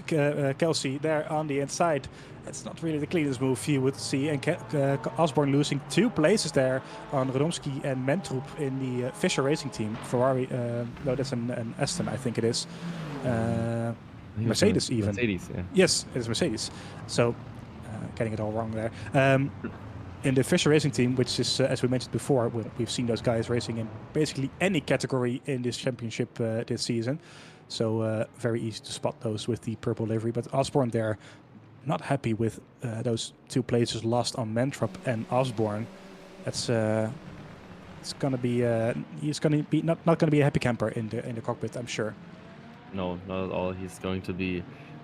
Kelsey there on the inside. It's not really the cleanest move you would see. And Osborne losing 2 places there on Radomski and Mentrup in the Fischer Racing team. Ferrari, no, that's an Aston, I think it is. Mercedes even. Mercedes, yeah. Yes, it is Mercedes. So, getting it all wrong there. In the Fischer Racing team, which is, as we mentioned before, we've seen those guys racing in basically any category in this championship this season. So very easy to spot those with the purple livery. But Osborne there, not happy with those 2 places lost on Mentrup and Osborne. That's it's gonna be he's gonna be not gonna be a happy camper in the cockpit, I'm sure. No, not at all. He's going to be.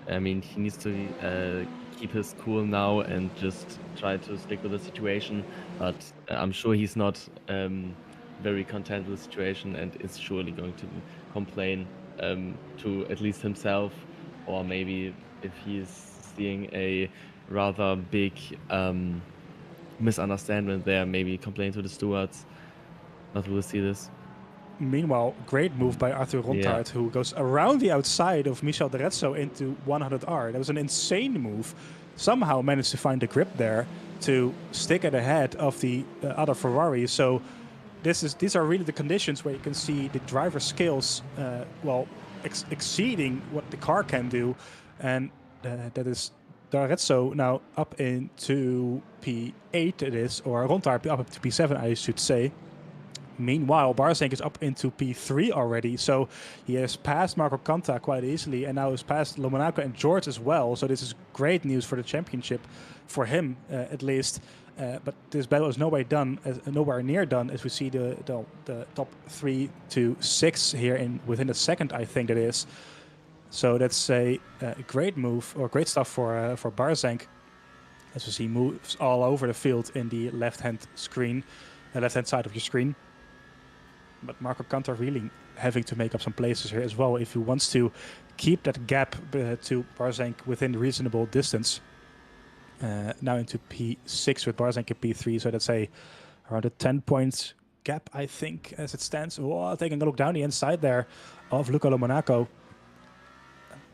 I mean, he needs to keep his cool now and just try to stick with the situation. But I'm sure he's not very content with the situation and is surely going to complain to at least himself, or maybe if he's seeing a rather big misunderstanding there, maybe complain to the stewards. But we'll see this. Meanwhile, great move by Arthur Rontaert, who goes around the outside of Michel D'Arezzo into 100R. That was an insane move. Somehow managed to find the grip there to stick at the head of the other Ferrari. So these are really the conditions where you can see the driver's skills, exceeding what the car can do. And that is D'Arezzo now up into P8 it is, or Rontaert up to P7 I should say. Meanwhile, Barzenk is up into P3 already, so he has passed Marco Canta quite easily, and now has passed Lomonaco and George as well. So this is great news for the championship, for him at least. But this battle is nowhere near done, as we see the top 3 to 6 here within a second, I think it is. So that's a great move, or great stuff for Barzenk, as we see moves all over the field in the left-hand screen, the left-hand side of your screen. But Marco Canta really having to make up some places here as well if he wants to keep that gap to Barzenk within reasonable distance. Now into P6 with Barzenk in P3, so that's around a 10-point gap, I think, as it stands. Oh, taking a look down the inside there of Luca Lomonaco.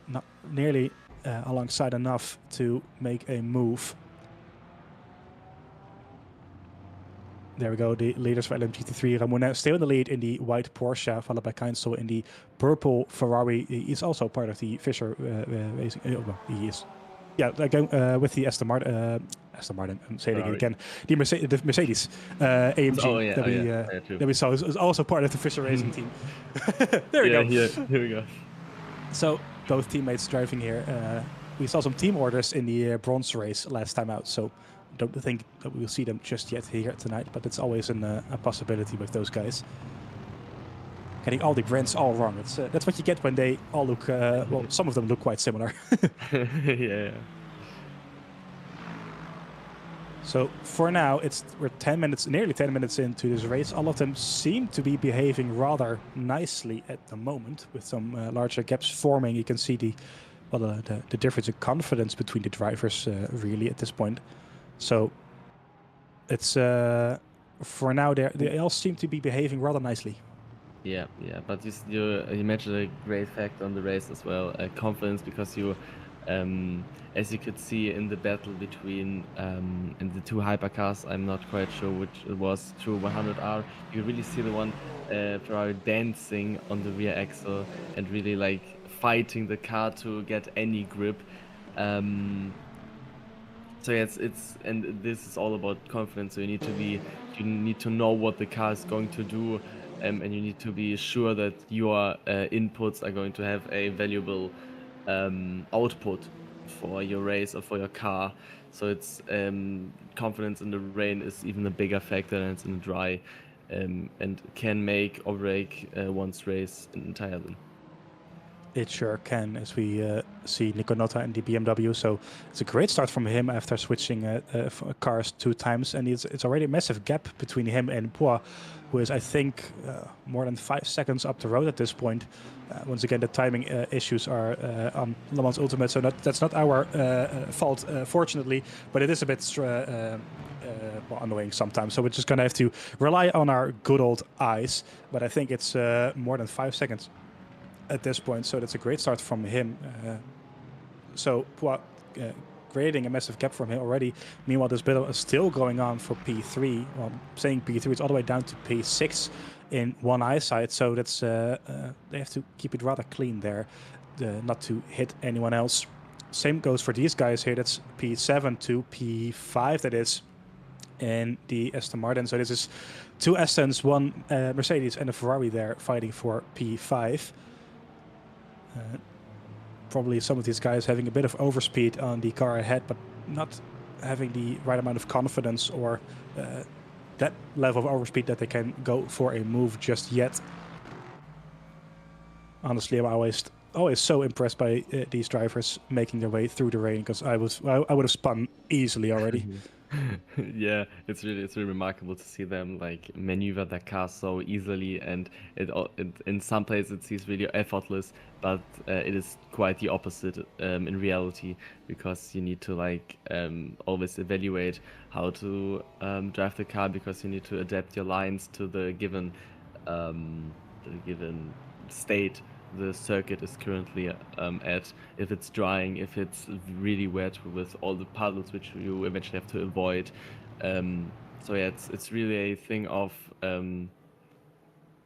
Not nearly alongside enough to make a move. There we go, the leaders for LMGT3. Ramon still in the lead in the white Porsche, followed by Keinsel in the purple Ferrari. He is also part of the Fischer racing. He is. Yeah, going with the Aston Martin, I'm saying it again. The Mercedes AMG that we saw is also part of the Fischer racing team. There we go. Here we go. So both teammates driving here. We saw some team orders in the bronze race last time out, so don't think that we'll see them just yet here tonight, but it's always a possibility with those guys. Getting all the brands all wrong. That's what you get when they all look, well, some of them look quite similar. Yeah. So for now, we're 10 minutes, nearly 10 minutes into this race. All of them seem to be behaving rather nicely at the moment, with some larger gaps forming. You can see the difference in confidence between the drivers really at this point. So it's for now they all seem to be behaving rather nicely. Yeah. But you mentioned a great fact on the race as well, confidence, because you, as you could see in the battle between in the 2 hypercars, I'm not quite sure which it was, through 100R, you really see the one Ferrari dancing on the rear axle and really like fighting the car to get any grip. So yeah, and this is all about confidence. So you need to know what the car is going to do, and you need to be sure that your inputs are going to have a valuable output for your race or for your car. So it's confidence in the rain is even a bigger factor than it's in the dry, and can make or break one's race entirely. It sure can, as we see Nico Notta in the BMW. So it's a great start from him after switching cars 2 times. And it's already a massive gap between him and Poix, who is, I think, more than 5 seconds up the road at this point. Once again, the timing issues are on Le Mans Ultimate, so that's not our fault, fortunately. But it is a bit annoying sometimes. So we're just going to have to rely on our good old eyes. But I think it's more than 5 seconds. at this point, so that's a great start from him. Creating a massive gap from him already. Meanwhile, this battle is still going on for P3. Well, saying P3, it's all the way down to P6 in one eyesight, so that's they have to keep it rather clean there, not to hit anyone else. Same goes for these guys here. That's P7 to P5, that is, in the Aston Martin. So this is 2 Astons, 1 Mercedes, and a Ferrari there fighting for P5. Probably some of these guys having a bit of overspeed on the car ahead, but not having the right amount of confidence or that level of overspeed that they can go for a move just yet. Honestly, I'm always so impressed by these drivers making their way through the rain, because I would have spun easily already. Yeah, it's really remarkable to see them like maneuver their car so easily, and it in some places it seems really effortless, but it is quite the opposite in reality, because you need to like always evaluate how to drive the car, because you need to adapt your lines to the given state the circuit is currently at, if it's drying, if it's really wet, with all the puddles which you eventually have to avoid. So yeah, it's really a thing of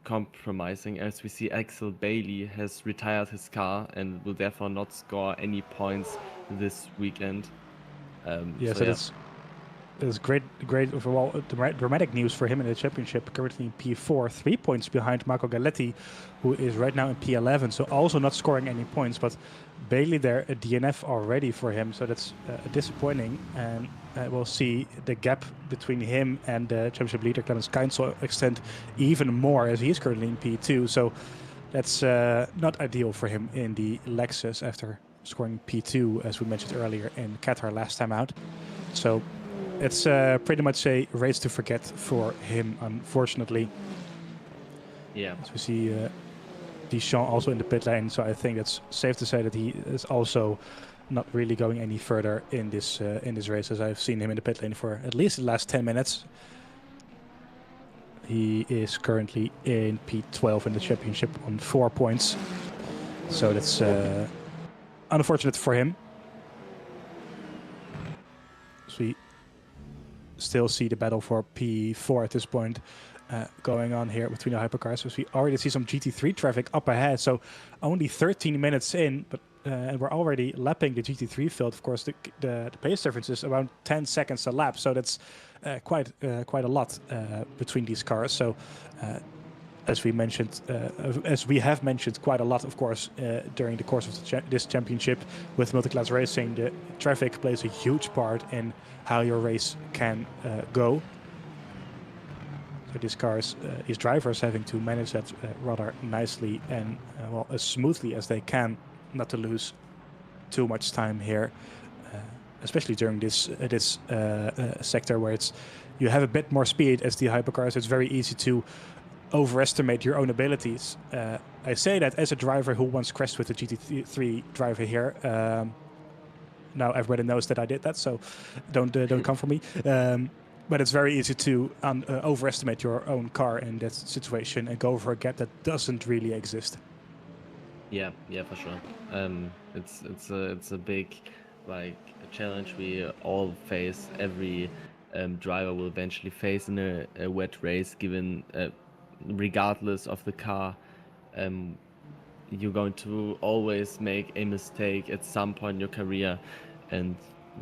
compromising, as we see Axel Bailey has retired his car and will therefore not score any points this weekend. It's great overall. Dramatic news for him in the championship. Currently in P4, 3 points behind Marco Galetti, who is right now in P11, so also not scoring any points. But Bailey there, a DNF already for him, so that's disappointing. And we'll see the gap between him and the championship leader Clemens Keinsel extend even more, as he is currently in P2. So that's not ideal for him in the Lexus after scoring P2, as we mentioned earlier, in Qatar last time out. So it's pretty much a race to forget for him, unfortunately. Yeah. As we see Deschamps also in the pit lane, so I think it's safe to say that he is also not really going any further in this race, as I've seen him in the pit lane for at least the last 10 minutes. He is currently in P12 in the championship on 4 points, so that's unfortunate for him. So we still see the battle for P4 at this point going on here between the hypercars. So we already see some GT3 traffic up ahead. So only 13 minutes in, but and we're already lapping the GT3 field. Of course, the pace difference is around 10 seconds a lap. So that's quite a lot between these cars. So as we have mentioned quite a lot, of course, during the course of this championship with multi-class racing, the traffic plays a huge part in how your race can go. So these drivers having to manage that rather nicely and as smoothly as they can, not to lose too much time here, especially during this sector where you have a bit more speed as the hypercars. It's very easy to overestimate your own abilities. I say that as a driver who once crashed with a GT3 driver here. Now everybody knows that I did that, so don't come for me. But it's very easy to overestimate your own car in that situation and go for a gap that doesn't really exist. Yeah, for sure. It's a big a challenge we all face. Every driver will eventually face in a wet race, given regardless of the car. You're going to always make a mistake at some point in your career, and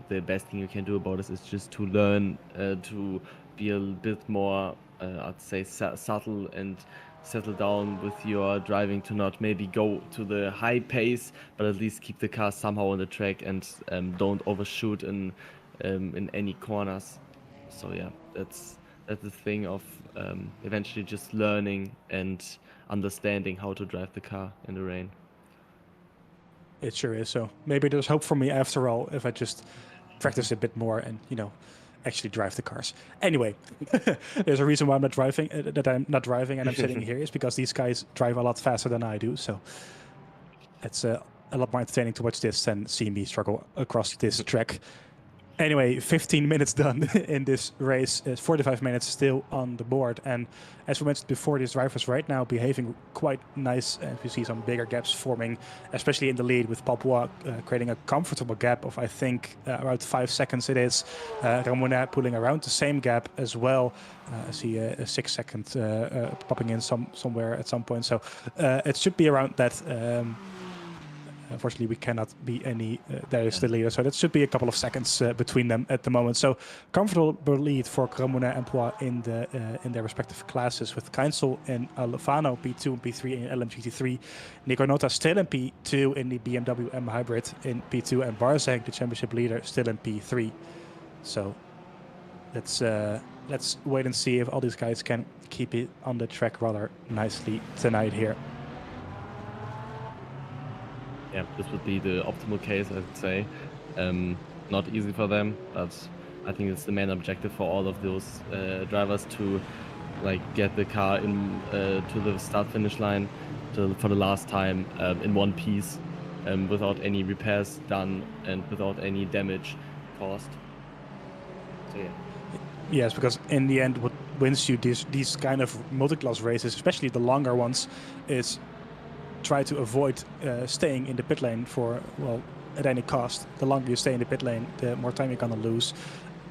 the best thing you can do about it is just to learn to be a bit more, I'd say, subtle and settle down with your driving, to not maybe go to the high pace, but at least keep the car somehow on the track and don't overshoot in any corners. So yeah, that's the thing of eventually just learning and understanding how to drive the car in the rain. It sure is. So maybe there's hope for me after all if I just practice a bit more and actually drive the cars. Anyway, there's a reason why I'm not driving. And I'm sitting here is because these guys drive a lot faster than I do. So it's a lot more entertaining to watch this than see me struggle across this track. Anyway, 15 minutes done in this race. 45 minutes still on the board. And as we mentioned before, these drivers right now behaving quite nice. And we see some bigger gaps forming, especially in the lead, with Papua creating a comfortable gap of, I think, around 5 seconds it is. Ramona pulling around the same gap as well. I see a 6 second popping in somewhere at some point. So it should be around that. Unfortunately, we cannot be any. There is the leader, so that should be a couple of seconds between them at the moment. So comfortable lead for Ramona and Poix in their respective classes, with Keinsel and Alfano P2 and P3 in LMGT3, Nico Nota still in P2 in the BMW M Hybrid in P2, and Barzak, the championship leader, still in P3. So let's wait and see if all these guys can keep it on the track rather nicely tonight here. Yeah, this would be the optimal case, I would say. Not easy for them, but I think it's the main objective for all of those drivers to get the car in to the start-finish line for the last time in one piece, without any repairs done and without any damage caused. So yeah. Yes, because in the end, what wins you these kind of multi-class races, especially the longer ones, is try to avoid staying in the pit lane at any cost. The longer you stay in the pit lane, the more time you're gonna lose,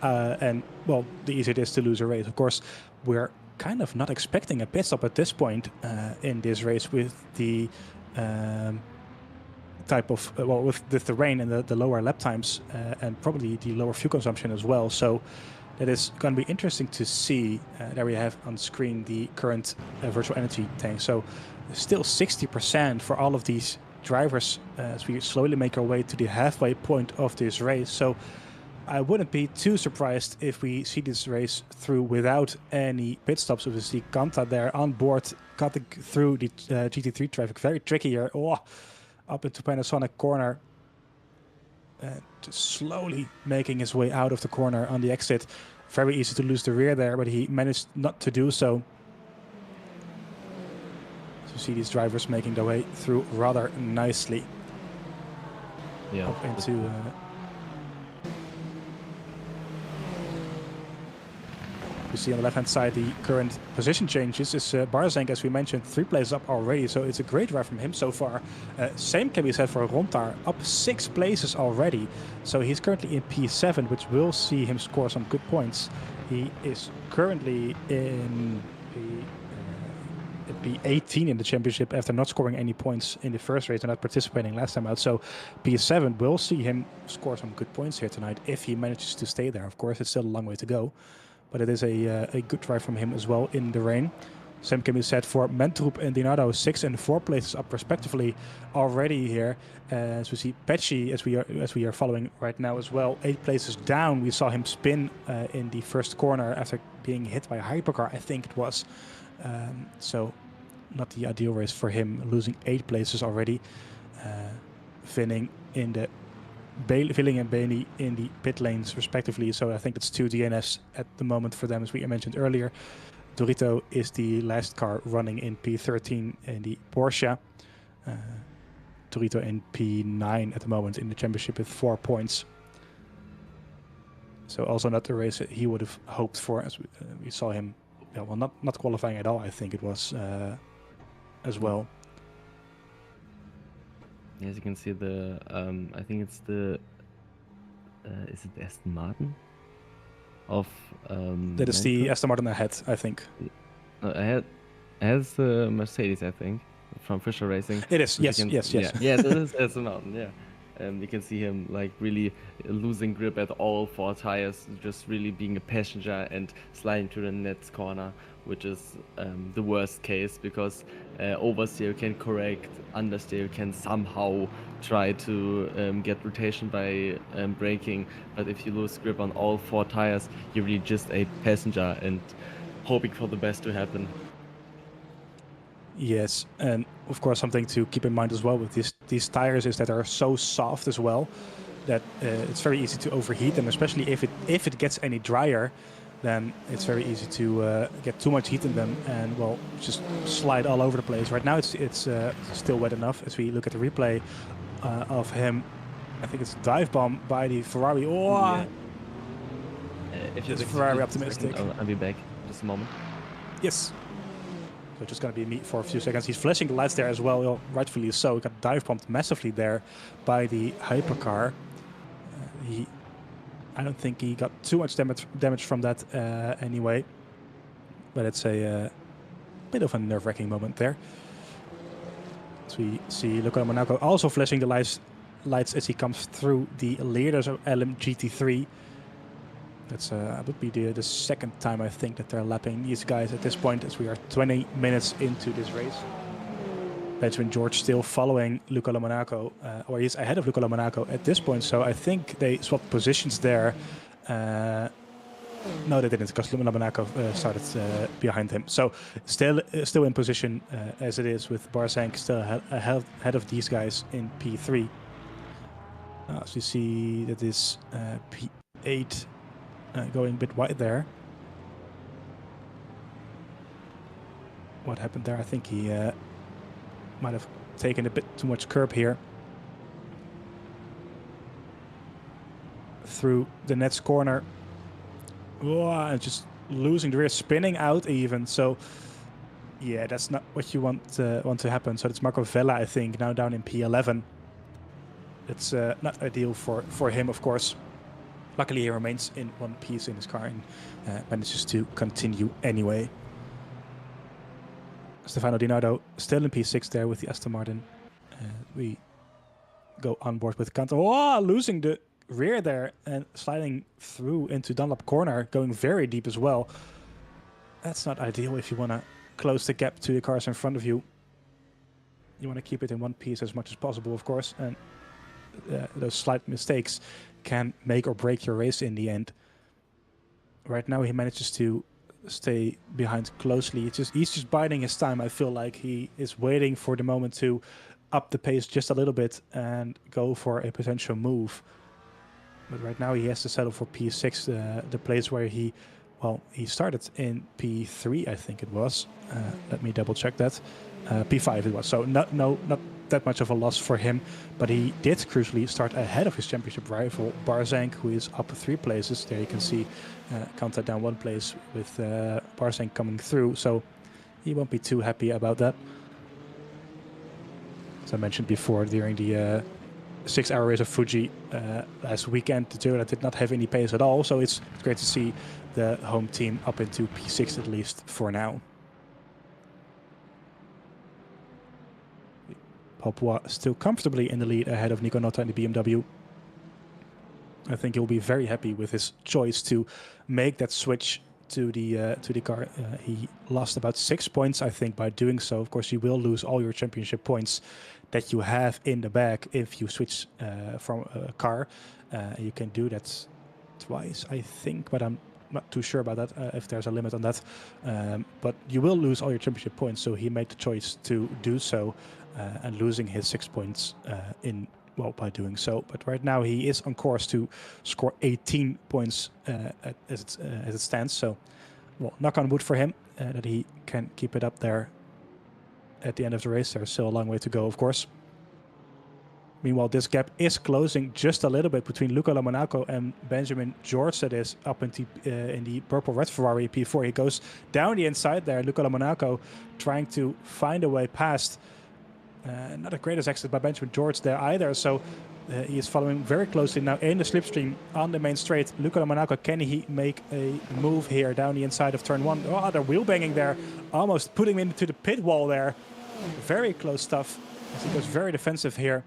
and the easier it is to lose a race. Of course, we're kind of not expecting a pit stop at this point in this race, with the type of with the rain and the lower lap times and probably the lower fuel consumption as well. So it is going to be interesting to see. There we have on screen the current virtual energy tank. So still 60% for all of these drivers as we slowly make our way to the halfway point of this race. So I wouldn't be too surprised if we see this race through without any pit stops. We see Kanta there on board, cutting through the GT3 traffic. Very tricky here. Up into Panasonic corner. Just slowly making his way out of the corner on the exit. Very easy to lose the rear there, but he managed not to do so. So see these drivers making their way through rather nicely. Yeah. Up into you see on the left-hand side the current position changes is Barzank, as we mentioned, 3 places up already, so it's a great ride from him so far. Same can be said for Rontar, up 6 places already, so he's currently in P7, which will see him score some good points. He is currently in P18 in the championship after not scoring any points in the first race and not participating last time out, so P7 will see him score some good points here tonight if he manages to stay there. Of course, it's still a long way to go, but it is a good drive from him as well in the rain. Same can be said for Mentrup and Dinardo, 6 and 4 places up respectively already here. As we see Petchy, as we are following right now as well, 8 places down. We saw him spin in the first corner after being hit by a hypercar, I think it was. So not the ideal race for him, losing 8 places already. Finning in the Villing and Bailey in the pit lanes respectively, so I think it's 2 DNFs at the moment for them, as we mentioned earlier. Dorito is the last car running in P13 in the Porsche. Dorito in P9 at the moment in the championship with 4 points. So also not the race that he would have hoped for, as we saw him, not qualifying at all, I think it was as well. As you can see, I think it's is it Aston Martin? That is the Aston Martin ahead, I think. Ahead has the Mercedes, I think, from Fischer Racing. It is, yes. Yeah, it is Aston Martin, yeah. You can see him really losing grip at all 4 tires, just really being a passenger and sliding to the next corner, which is the worst case, because oversteer can correct, understeer can somehow try to get rotation by braking, but if you lose grip on all 4 tires, you're really just a passenger and hoping for the best to happen. Yes, and of course something to keep in mind as well with these tires is that they are so soft as well that it's very easy to overheat them, especially if it gets any drier, then it's very easy to get too much heat in them and just slide all over the place. Right now it's still wet enough. As we look at the replay of him, I think it's a dive bomb by the Ferrari. if you It's excuse very me a optimistic. second, I'll be back just a moment. Yes. So just going to be me for a few seconds. He's flashing the lights there as well, rightfully so. He got dive bombed massively there by the hypercar. I don't think he got too much damage from that anyway. But it's a bit of a nerve-wracking moment there. So we see Luca Monaco also flashing the lights as he comes through the leaders of LMGT3. That's would be the second time I think that they're lapping these guys at this point, as we are 20 minutes into this race. Benjamin George still following Luca Monaco, or he's ahead of Luca Monaco at this point. So I think they swapped positions there. No, they didn't, because Monaco started behind him. So still in position as it is, with Barzank still ahead of these guys in P3. So you see that is P8 going a bit wide there. What happened there? I think he might have taken a bit too much curb here. Through the next corner. Oh, just losing the rear, spinning out even. So yeah, that's not what you want to happen. So it's Marco Vella, I think, now down in P11. It's not ideal for him, of course. Luckily, he remains in one piece in his car and manages to continue anyway. Stefano Di Nardo still in P6 there with the Aston Martin. We go on board with Canto. Oh, losing the rear there and sliding through into Dunlop corner, going very deep as well. That's not ideal if you want to close the gap to the cars in front of you. You want to keep it in one piece as much as possible, of course, and those slight mistakes can make or break your race in the end. Right now he manages to stay behind closely. He's just biding his time. I feel like he is waiting for the moment to up the pace just a little bit and go for a potential move. But right now he has to settle for P6, the place where he started in P3, I think it was. Let me double check that. P5 it was. So not that much of a loss for him, but he did crucially start ahead of his championship rival Barzank, who is up 3 places. There you can see Kanta down 1 place with Barzank coming through, so he won't be too happy about that. As I mentioned before, during the 6-hour race of Fuji last weekend, the Toyota did not have any pace at all, so it's great to see the home team up into P6 at least for now. Papua still comfortably in the lead ahead of Nico Notta in the BMW. I think he'll be very happy with his choice to make that switch to the car. He lost about 6 points, I think, by doing so. Of course, you will lose all your championship points that you have in the bag if you switch from a car. You can do that twice, I think, but I'm not too sure about that, if there's a limit on that. But you will lose all your championship points, so he made the choice to do so. And losing his 6 points by doing so. But right now he is on course to score 18 points as it stands. So, knock on wood for him that he can keep it up there at the end of the race. There's still a long way to go, of course. Meanwhile, this gap is closing just a little bit between Luca Monaco and Benjamin George. That is up in the purple-red Ferrari P4. He goes down the inside there. Luca Monaco trying to find a way past. Not the greatest exit by Benjamin George there either, so he is following very closely now in the slipstream on the main straight. Luca Monaco, can he make a move here down the inside of turn 1? Oh, they're wheel banging there, almost putting him into the pit wall there. Very close stuff, as he goes very defensive here.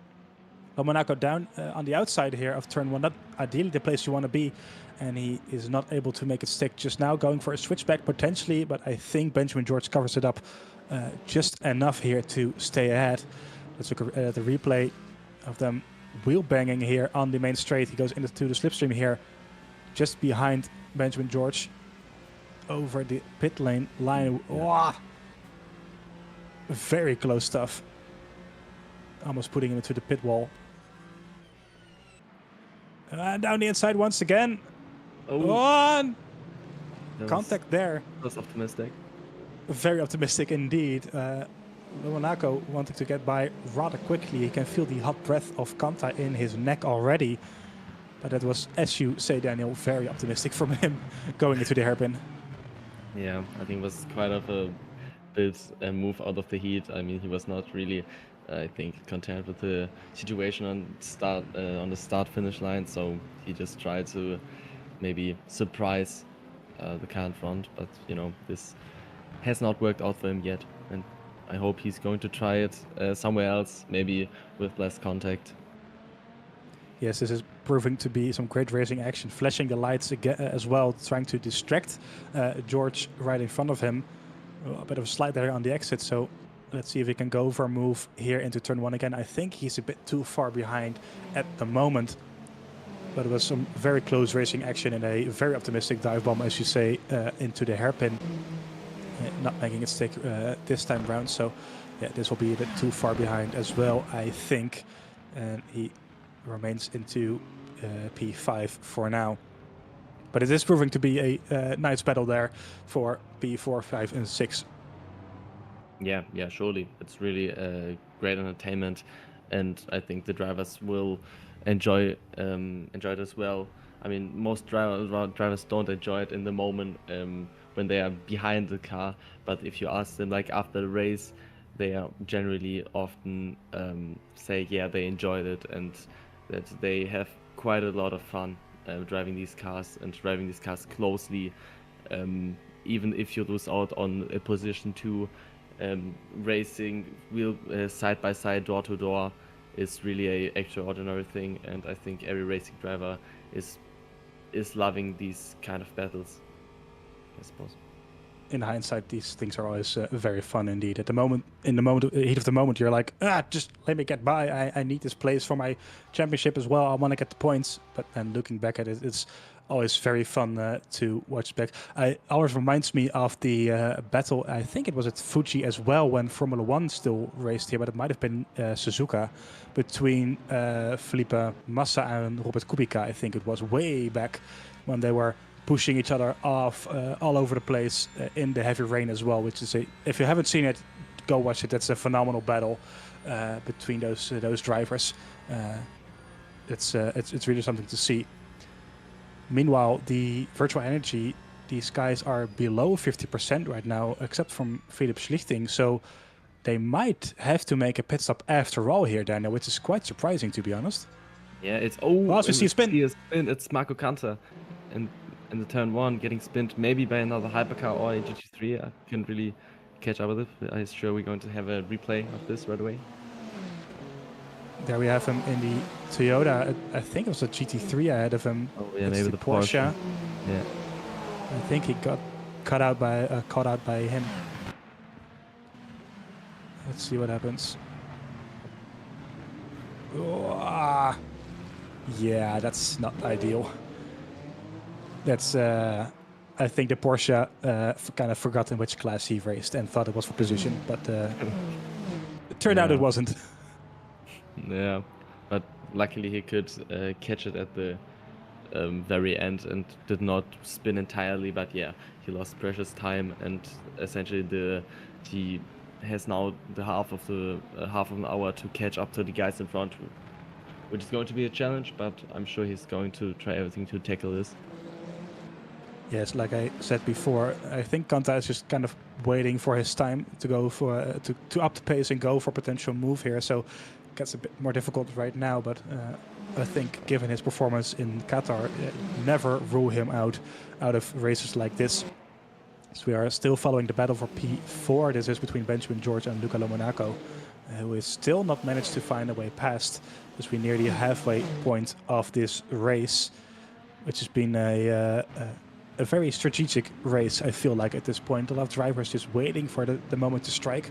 Monaco down on the outside here of turn 1, not ideally the place you want to be, and he is not able to make it stick just now, going for a switchback potentially, but I think Benjamin George covers it up just enough here to stay ahead. Let's look at the replay of them wheel banging here on the main straight. He goes into the slipstream here, just behind Benjamin George, over the pit lane line. Oh, very close stuff. Almost putting him into the pit wall. And down the inside once again. Oh, contact there. That was optimistic. Very optimistic indeed. Monaco wanting to get by rather quickly. He can feel the hot breath of Kanta in his neck already. But that was, as you say, Daniel, very optimistic from him going into the hairpin. Yeah, I think it was quite of a bit move out of the heat. I mean, he was not really, I think, content with the situation on the start finish line. So he just tried to maybe surprise the car in front. But this has not worked out for him yet, and I hope he's going to try it somewhere else, maybe with less contact. Yes, this is proving to be some great racing action, flashing the lights again, as well, trying to distract George right in front of him. A bit of a slide there on the exit, so let's see if he can go for a move here into turn 1 again. I think he's a bit too far behind at the moment, but it was some very close racing action and a very optimistic dive bomb, as you say, into the hairpin. Not making it stick this time round, so yeah, this will be a bit too far behind as well, I think. And he remains into P5 for now. But it is proving to be a nice battle there for P4, 5, and 6. Yeah, surely. It's really great entertainment, and I think the drivers will enjoy it as well. I mean, most drivers don't enjoy it in the moment when they are behind the car, but if you ask them like after the race, they are generally often say yeah, they enjoyed it and that they have quite a lot of fun driving these cars and driving these cars closely. Even if you lose out on a position 2, racing wheel side by side, door to door, is really a extraordinary thing, and I think every racing driver is loving these kind of battles, I suppose. In hindsight, these things are always very fun indeed. At the moment, in the heat of the moment, you're like, just let me get by. I need this place for my championship as well. I want to get the points. But then looking back at it, it's always very fun to watch back. It always reminds me of the battle. I think it was at Fuji as well when Formula One still raced here, but it might have been Suzuka, between Felipe Massa and Robert Kubica. I think it was way back when they were pushing each other off all over the place in the heavy rain as well, which is if you haven't seen it, go watch it. That's a phenomenal battle between those drivers. It's really something to see. Meanwhile, the virtual energy, these guys are below 50% right now, except from Philip Schlichting, so they might have to make a pit stop after all here, Daniel, which is quite surprising, to be honest. Yeah, it's we see a spin. It's Marco Canter, and in the turn 1, getting spinned maybe by another hypercar or a GT3. I can't really catch up with it. I'm sure we're going to have a replay of this right away. There we have him in the Toyota. I think it was a GT3 ahead of him. Oh yeah, maybe the Porsche. Yeah. I think he got caught out by him. Let's see what happens. Oh, yeah, that's not ideal. That's I think the Porsche kind of forgot in which class he raced and thought it was for position, but it turned out it wasn't. Yeah, but luckily he could catch it at the very end and did not spin entirely. But yeah, he lost precious time, and essentially he has now the half of an hour to catch up to the guys in front, which is going to be a challenge. But I'm sure he's going to try everything to tackle this. Yes, like I said before, I think Kanta is just kind of waiting for his time to go for to up the pace and go for potential move here. So it gets a bit more difficult right now, but I think given his performance in Qatar, never rule him out of races like this. So we are still following the battle for P4. This is between Benjamin George and Luca Lomonaco, who is still not managed to find a way past, as we near the halfway point of this race, which has been a very strategic race, I feel like, at this point. A lot of drivers just waiting for the moment to strike,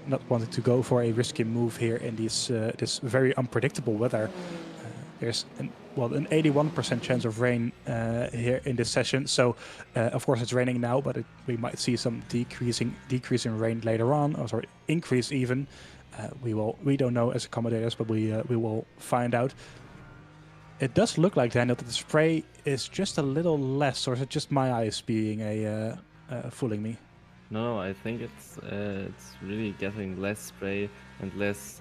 not wanting to go for a risky move here in this very unpredictable weather. There's an 81% chance of rain here in this session. So, of course, it's raining now, but we might see some decrease in rain later on, or sorry, increase even. We don't know as accommodators, but we will find out. It does look like, Daniel, that the spray is just a little less, or is it just my eyes being fooling me? No, I think it's really getting less spray and less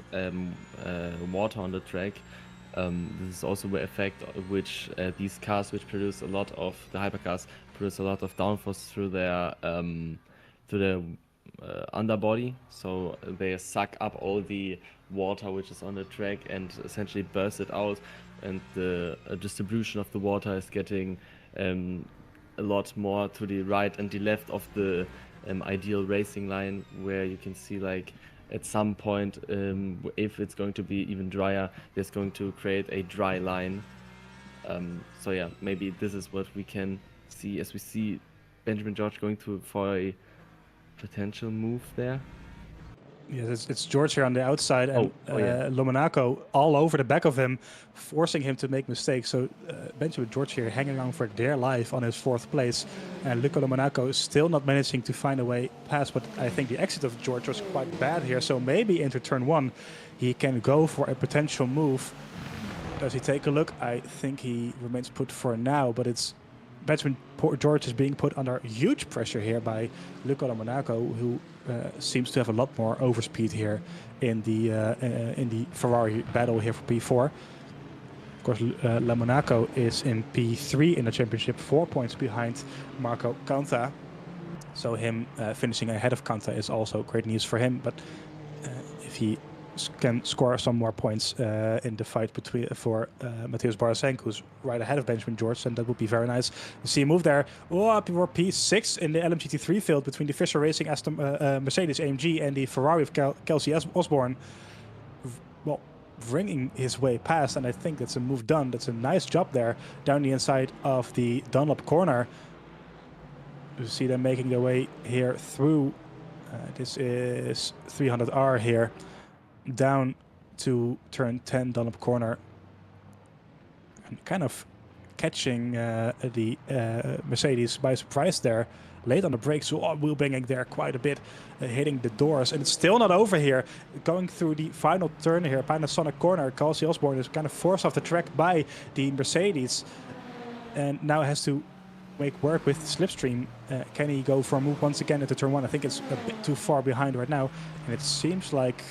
water on the track. This is also the effect which these cars, which produce a lot of the hypercars, produce a lot of downforce through their underbody. So they suck up all the water which is on the track and essentially burst it out. And the distribution of the water is getting a lot more to the right and the left of the ideal racing line, where you can see like at some point, if it's going to be even drier, there's going to create a dry line. So yeah, maybe this is what we can see as we see Benjamin George going for a potential move there. Yes, it's George here on the outside, and Yeah. Lomonaco all over the back of him, forcing him to make mistakes. So Benjamin George here hanging on for dear life on his 4th place, and Luca Lomonaco is still not managing to find a way past. But I think the exit of George was quite bad here, so maybe into turn 1 he can go for a potential move. Does he take a look? I think he remains put for now, but it's Benjamin George is being put under huge pressure here by Luca Lomonaco, who seems to have a lot more overspeed here in the Ferrari battle here for P4. Of course, Lomonaco is in P3 in the championship, 4 points behind Marco Canta. So him finishing ahead of Canta is also great news for him. But if he can score some more points in the fight for Matthias Barasenko, who's right ahead of Benjamin George, and that would be very nice. You see a move there. Oh, P6 in the LMGT3 field between the Fischer Racing Mercedes AMG and the Ferrari of Kelsey Osborne. Well, bringing his way past, and I think that's a move done. That's a nice job there down the inside of the Dunlop corner. You see them making their way here through. This is 300R here. Down to turn 10 Dunlop corner, and kind of catching the Mercedes by surprise there, late on the brakes. So wheel banging there quite a bit, hitting the doors, and it's still not over here. Going through the final turn here, Panasonic corner, Kelsey Osborne is kind of forced off the track by the Mercedes, and now has to make work with Slipstream. Can he go for a move once again into turn 1? I think it's a bit too far behind right now, and it seems like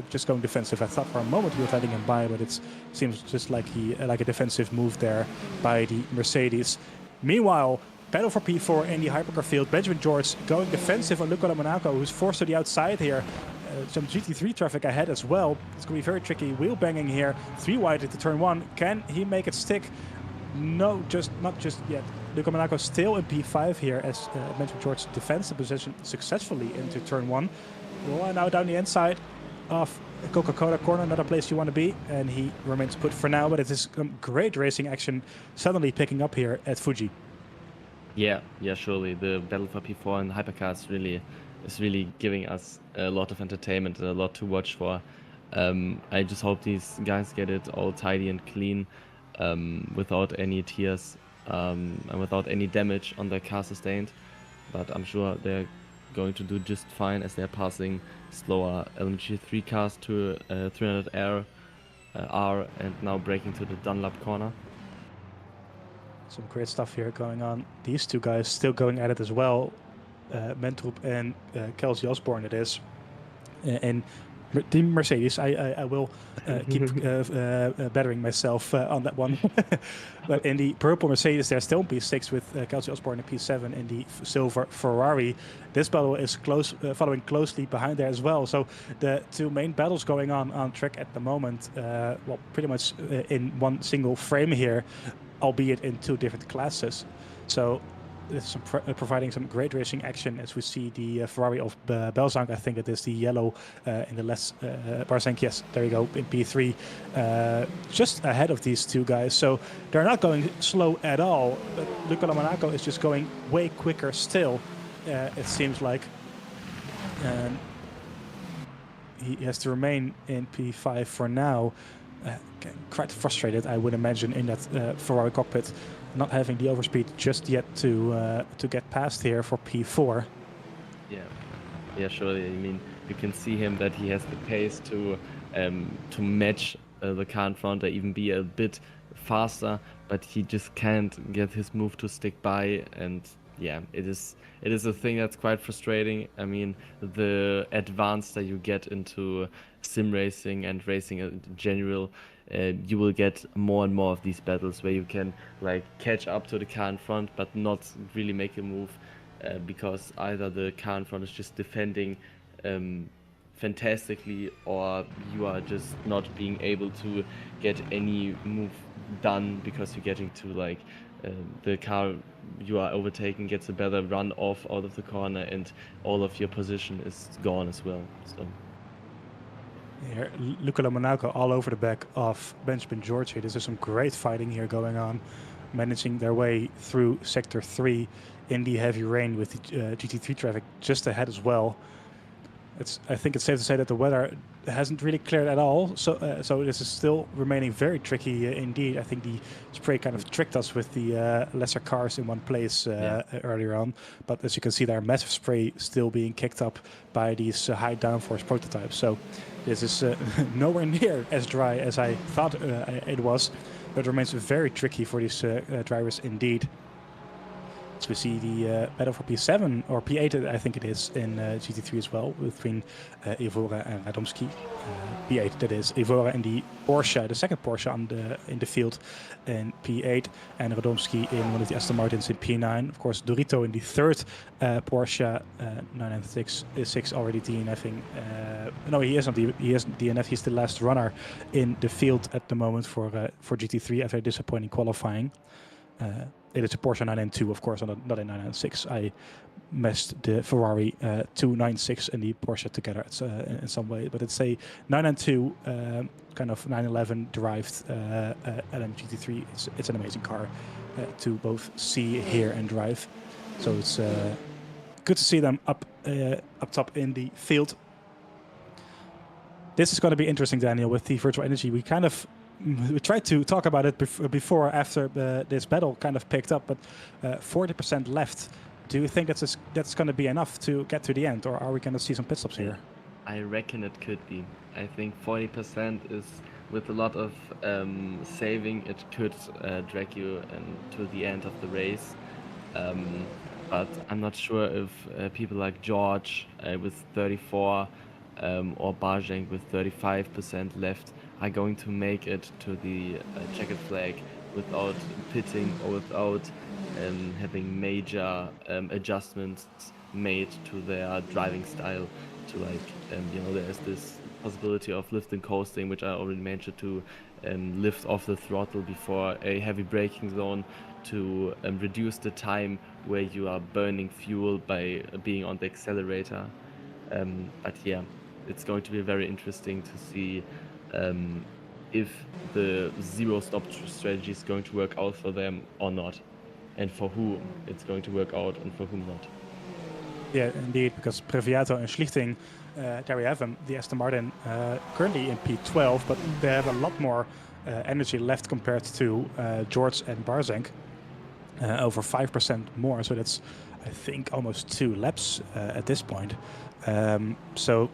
just going defensive. I thought for a moment he was letting him by, but it seems just like a defensive move there by the Mercedes. Meanwhile, battle for P4 in the hypercar field. Benjamin George going defensive on Luca Lomonaco, who's forced to the outside here. Some GT3 traffic ahead as well. It's going to be very tricky. Wheel banging here, 3 wide into turn 1. Can he make it stick? No, not just yet. Luca Monaco still in P5 here as Benjamin George defends the position successfully into turn 1. Well, and now down the inside of Coca-Cola corner, another place you want to be, and he remains put for now, but it is great racing action suddenly picking up here at Fuji. Yeah, surely the battle for P4 and hypercars is really giving us a lot of entertainment and a lot to watch for. I just hope these guys get it all tidy and clean, without any tears and without any damage on their car sustained. But I'm sure they're going to do just fine as they're passing slower LMG3 cars to 300R and now braking to the Dunlop corner. Some great stuff here going on. These two guys still going at it as well. Mentrup and Kelsey Osborne it is. And the Mercedes, I will keep bettering myself on that one. But in the purple Mercedes, they're still in P6 with Kelsey Osborne in P7 in the silver Ferrari. This battle is following closely behind there as well. So the two main battles going on track at the moment, well, pretty much in one single frame here, albeit in 2 different classes. So it's providing some great racing action as we see the Ferrari of Belzang. I think it is the yellow in the less Barzank. Yes, there you go, in P3, just ahead of these two guys. So they're not going slow at all, but Luca Lomonaco is just going way quicker still, it seems like. And he has to remain in P5 for now. Quite frustrated, I would imagine, in that Ferrari cockpit, not having the overspeed just yet to get past here for P4. Yeah, surely. I mean, you can see him that he has the pace to match the car in front or even be a bit faster, but he just can't get his move to stick by. And yeah, it is a thing that's quite frustrating. I mean, the advance that you get into sim racing and racing in general, you will get more and more of these battles where you can like catch up to the car in front but not really make a move, because either the car in front is just defending fantastically, or you are just not being able to get any move done because you're getting to like the car you are overtaking gets a better run off out of the corner, and all of your position is gone as well. So Here, Luca Monaco all over the back of Benjamin George here. This is some great fighting here going on, managing their way through Sector 3 in the heavy rain with the GT3 traffic just ahead as well. I think it's safe to say that the weather hasn't really cleared at all, so this is still remaining very tricky indeed. I think the spray kind of tricked us with the lesser cars in one place earlier on, but as you can see, there are massive spray still being kicked up by these high downforce prototypes. So this is nowhere near as dry as I thought it was, but it remains very tricky for these drivers indeed. So we see the battle for P7 or P8, I think it is, in GT3 as well, between Evora and Radomski. P8, that is, Evora in the Porsche, the second Porsche in the field in P8, and Radomski in one of the Aston Martins in P9. Of course, Dorito in the third Porsche 996 already DNFing. No, he isn't DNF. He's the last runner in the field at the moment for GT3 after a disappointing qualifying. It is a Porsche 992, of course, not a 996. I messed the Ferrari 296 and the Porsche together in some way, but it's a 992 kind of 911 derived LMGT3. It's an amazing car to both see, hear, and drive. So it's good to see them up top in the field. This is going to be interesting, Daniel, with the virtual energy. We tried to talk about it before, after this battle kind of picked up, but 40% left. Do you think that's going to be enough to get to the end, or are we going to see some pit stops here? I reckon it could be. I think 40% is, with a lot of saving, it could drag you to the end of the race. But I'm not sure if people like George with 34 or Barjank with 35% left are going to make it to the checkered flag without pitting or without having major adjustments made to their driving style. To there's this possibility of lift and coasting, which I already mentioned, to lift off the throttle before a heavy braking zone, to reduce the time where you are burning fuel by being on the accelerator. But yeah, it's going to be very interesting to see if the zero stop strategy is going to work out for them or not, and for whom it's going to work out and for whom not. Yeah, indeed, because Previato and Schlichting, there we have them, the Aston Martin, currently in P12, but they have a lot more energy left compared to George and Barjank, over 5% more, so that's, I think, almost 2 laps at this point. So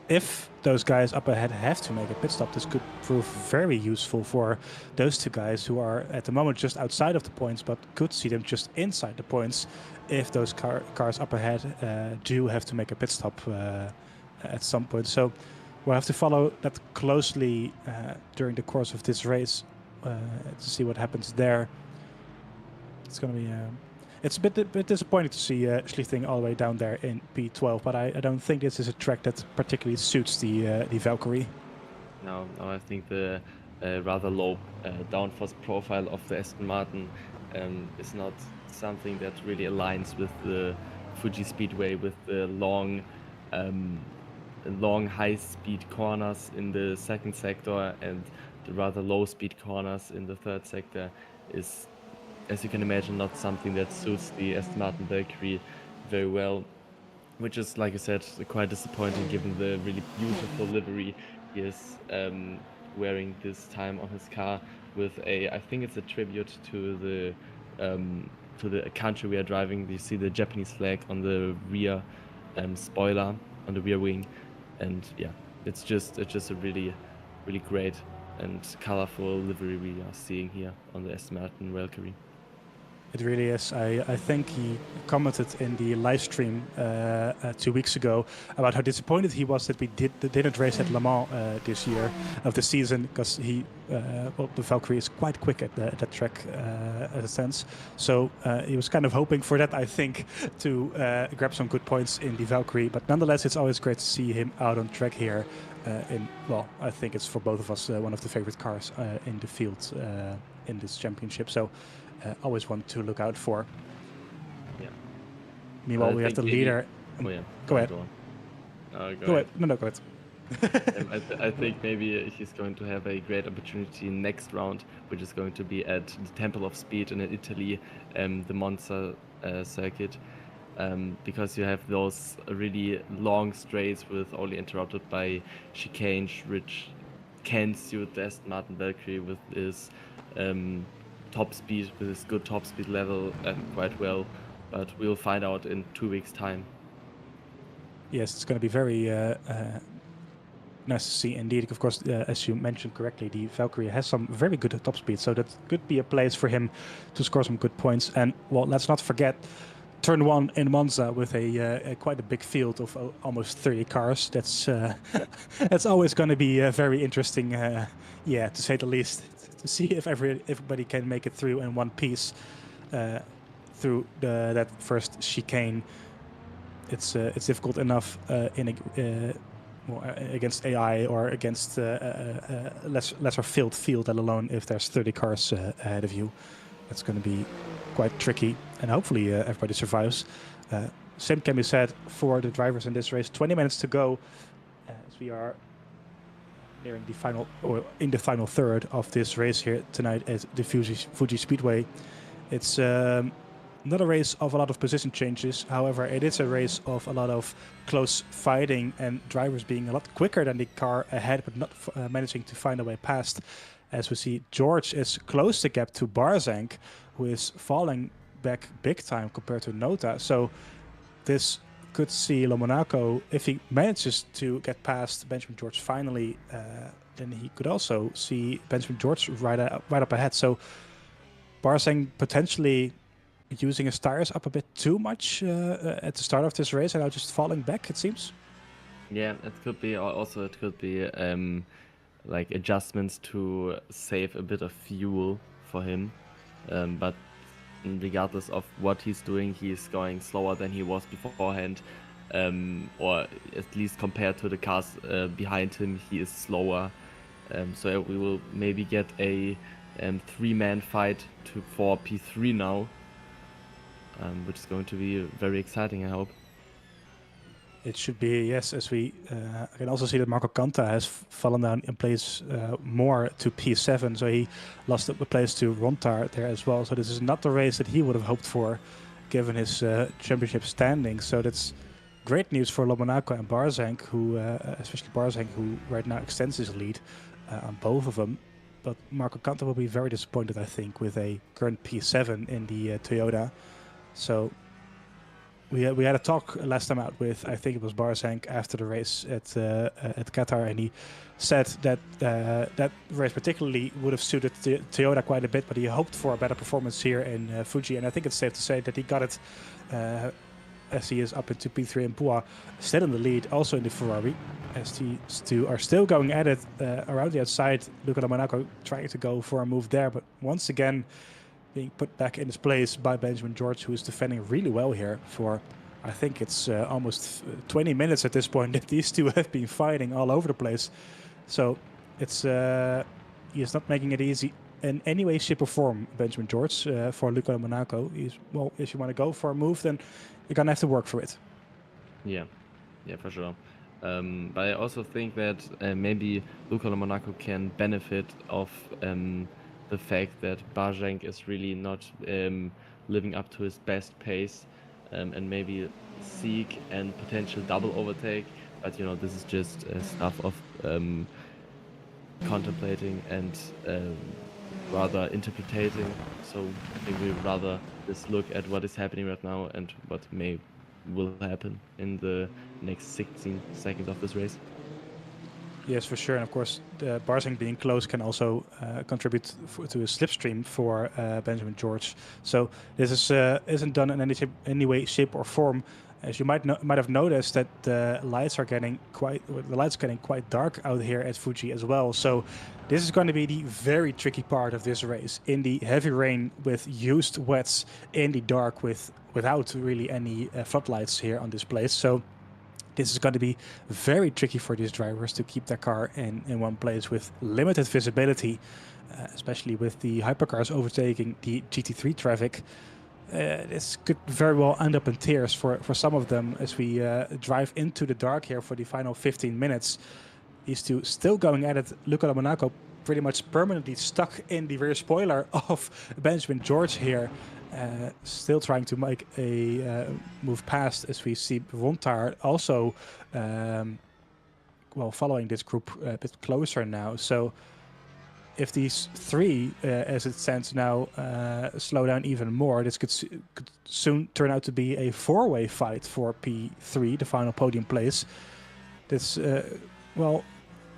if those guys up ahead have to make a pit stop, this could prove very useful for those two guys who are at the moment just outside of the points, but could see them just inside the points if those cars up ahead do have to make a pit stop at some point. So we'll have to follow that closely during the course of this race to see what happens there. It's going to be... It's a bit disappointing to see Schlichting all the way down there in P12, but I don't think this is a track that particularly suits the Valkyrie. No, I think the rather low downforce profile of the Aston Martin is not something that really aligns with the Fuji Speedway, with the long high-speed corners in the second sector and the rather low-speed corners in the third sector is, as you can imagine, not something that suits the Aston Martin Valkyrie very well, which is, like I said, quite disappointing given the really beautiful livery he is wearing this time on his car, with I think it's a tribute to the country we are driving. You see the Japanese flag on the rear spoiler, on the rear wing, and yeah, it's just a really, really great and colorful livery we are seeing here on the Aston Martin Valkyrie. It really is. I think he commented in the live stream 2 weeks ago about how disappointed he was that we didn't race at Le Mans this year of the season, because well, the Valkyrie is quite quick at that track as a sense. So he was kind of hoping for that, I think, to grab some good points in the Valkyrie. But nonetheless, it's always great to see him out on track here. Well, I think it's for both of us one of the favorite cars in the field in this championship. So. Always one to look out for. Yeah. Meanwhile, we have the leader. Oh yeah. Go ahead. Go on. Go ahead. No, go ahead. I think maybe he's going to have a great opportunity next round, which is going to be at the Temple of Speed in Italy, the Monza circuit, because you have those really long straights with only interrupted by chicanes, which can suit the Aston Martin Valkyrie with his top speed, with his good top speed level quite well. But we'll find out in 2 weeks' time. Yes, it's going to be very nice to see indeed. Of course, as you mentioned correctly, the Valkyrie has some very good top speed, so that could be a place for him to score some good points. And well, let's not forget turn one in Monza with a quite a big field of almost 30 cars. That's that's always going to be very interesting, yeah, to say the least, to see if everybody can make it through in one piece through that first chicane. It's difficult enough against AI or against lesser filled field, let alone if there's 30 cars ahead of you. That's going to be quite tricky, and hopefully everybody survives. Same can be said for the drivers in this race. 20 minutes to go as we are nearing the final, or in the final third of this race here tonight at the Fuji Speedway. It's not a race of a lot of position changes. However, it is a race of a lot of close fighting and drivers being a lot quicker than the car ahead, but not managing to find a way past. As we see, George is close the gap to Barzank, who is falling back big time compared to Nota. So this could see Le Monaco, if he manages to get past Benjamin George finally, then he could also see Benjamin George right up ahead. So Barzank potentially using his tires up a bit too much at the start of this race and now just falling back, it seems. Yeah, it could be. Also, it could be like adjustments to save a bit of fuel for him. But regardless of what he's doing, he's going slower than he was beforehand. Or at least compared to the cars behind him, he is slower. So we will maybe get a three-man fight for P3 now. Which is going to be very exciting, I hope. It should be, yes, as we can also see that Marco Canta has fallen down in place more to P7, so he lost a place to Rontar there as well. So this is not the race that he would have hoped for, given his championship standing. So that's great news for Le Monaco and Barzank, who, especially Barzank, who right now extends his lead on both of them. But Marco Canta will be very disappointed, I think, with a current P7 in the Toyota. So we had a talk last time out with, I think it was Barzank, after the race at Qatar, and he said that that race particularly would have suited Toyota quite a bit, but he hoped for a better performance here in Fuji, and I think it's safe to say that he got it as he is up into P3 and Pua, still in the lead, also in the Ferrari, as these two are still going at it around the outside. Luca Le Monaco trying to go for a move there, but once again being put back in his place by Benjamin George, who is defending really well here for, I think it's almost 20 minutes at this point that these two have been fighting all over the place. So it's he is not making it easy in any way, shape or form, Benjamin George, for Luca Le Monaco. Well, if you want to go for a move, then you're going to have to work for it. Yeah, for sure. But I also think that maybe Luca Le Monaco can benefit of the fact that Barzank is really not living up to his best pace, and maybe seek and potential double overtake. But you know, this is just stuff of contemplating and rather interpreting. So I think we rather just look at what is happening right now and what will happen in the next 16 seconds of this race. Yes, for sure. And of course, the Barsing being close can also contribute to a slipstream for Benjamin George. So this isn't done in any way, shape, or form. As you might have noticed that the lights are getting quite dark out here at Fuji as well. So this is going to be the very tricky part of this race in the heavy rain with used wets in the dark without really any floodlights here on this place. So this is going to be very tricky for these drivers to keep their car in one place with limited visibility, especially with the hypercars overtaking the GT3 traffic. This could very well end up in tears for some of them as we drive into the dark here for the final 15 minutes. These two still going at it. Luca Monaco pretty much permanently stuck in the rear spoiler of Benjamin George here. Still trying to make a move past as we see Rontar also following this group a bit closer now. So if these three, as it stands now, slow down even more, this could soon turn out to be a four-way fight for P3, the final podium place. This,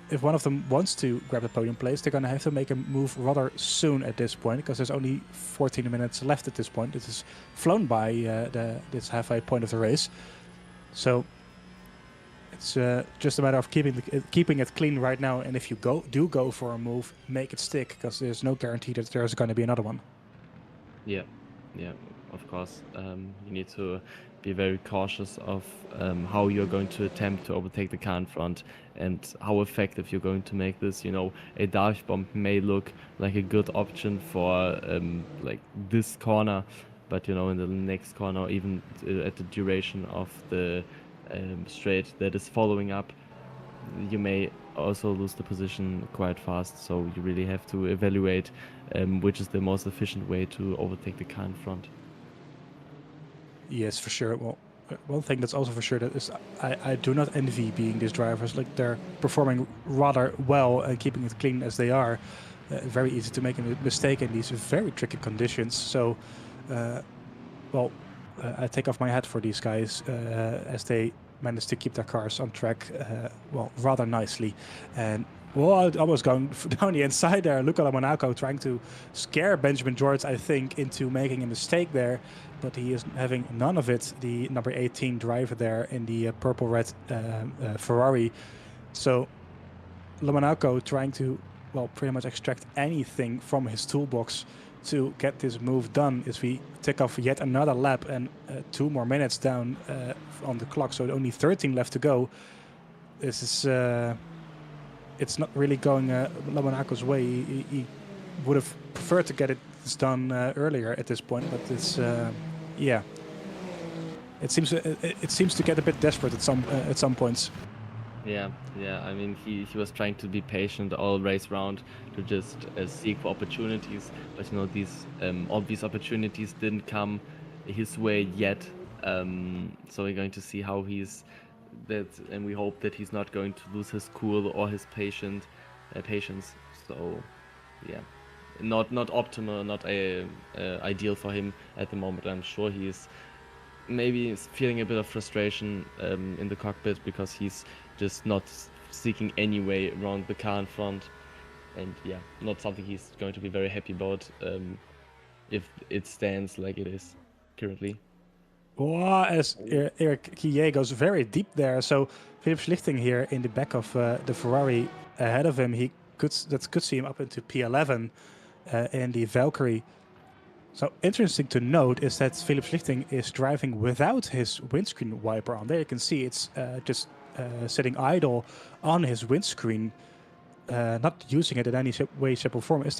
if one of them wants to grab the podium place, they're going to have to make a move rather soon at this point, because there's only 14 minutes left at this point. This is flown by this halfway point of the race. So it's just a matter of keeping it clean right now. And if you do go for a move, make it stick, because there's no guarantee that there's going to be another one. Yeah, of course. You need to be very cautious of how you're going to attempt to overtake the car in front and how effective you're going to make this. A dive bomb may look like a good option for like this corner, but in the next corner, even at the duration of the straight that is following up, you may also lose the position quite fast. So you really have to evaluate which is the most efficient way to overtake the car in front. Yes, for sure. Well, one thing that's also for sure that is I do not envy being these drivers. Like, they're performing rather well and keeping it clean as they are. Very easy to make a mistake in these very tricky conditions. So, I take off my hat for these guys as they managed to keep their cars on track, rather nicely. And I was going down the inside there. Luca Monaco trying to scare Benjamin George, I think, into making a mistake there. But he is having none of it, the number 18 driver there in the purple-red Ferrari. So Monaco trying to, pretty much extract anything from his toolbox to get this move done as we tick off yet another lap and 2 more minutes down on the clock. So only 13 left to go. This is... it's not really going Monaco's way. He would have preferred to get it done earlier at this point, but it's it seems to get a bit desperate at some points. Yeah. I mean, he was trying to be patient all race round to just seek for opportunities, but these obvious opportunities didn't come his way yet. So we're going to see how and we hope that he's not going to lose his cool or his patience. So, yeah, not optimal, not ideal for him at the moment. I'm sure he's maybe feeling a bit of frustration in the cockpit because he's just not seeking any way around the car in front, and not something he's going to be very happy about if it stands like it is currently. As Eric Quillet goes very deep there. So Philipp Schlichting here in the back of the Ferrari ahead of him. He could see him up into P11 in the Valkyrie. So interesting to note is that Philipp Schlichting is driving without his windscreen wiper on. There you can see it's just sitting idle on his windscreen, not using it in any way, shape, or form. Would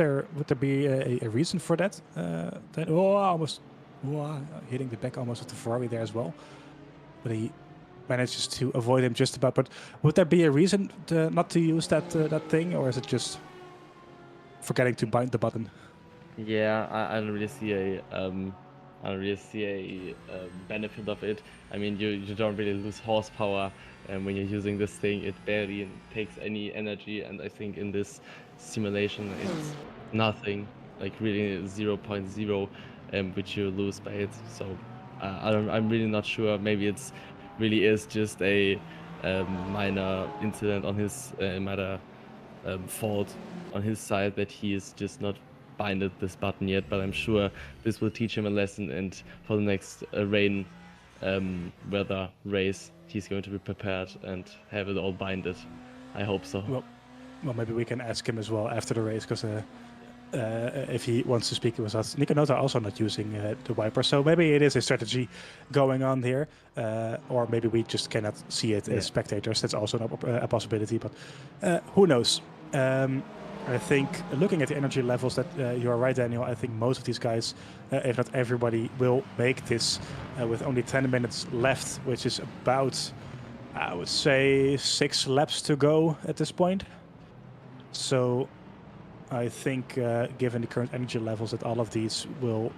there be a reason for that? Almost hitting the back almost of the Ferrari there as well. But he manages to avoid him just about. But would there be a reason not to use that thing, or is it just forgetting to bind the button? Yeah, I don't really see a benefit of it. I mean, you don't really lose horsepower when you're using this thing. It barely takes any energy, and I think in this simulation it's nothing, like really 0.0, which you lose by it. So I'm really not sure. Maybe it's really is just a minor incident on his minor fault on his side that he is just not binded this button yet, but I'm sure this will teach him a lesson, and for the next rain weather race he's going to be prepared and have it all binded. I hope so. Well, maybe we can ask him as well after the race, because if he wants to speak with us. Nico Nota also not using the wiper, so maybe it is a strategy going on here, or maybe we just cannot see it as spectators. That's also a possibility, but who knows? I think looking at the energy levels, that you are right, Daniel. I think most of these guys, if not everybody, will make this with only 10 minutes left, which is about, I would say, 6 laps to go at this point. So I think, given the current energy levels, that all of these will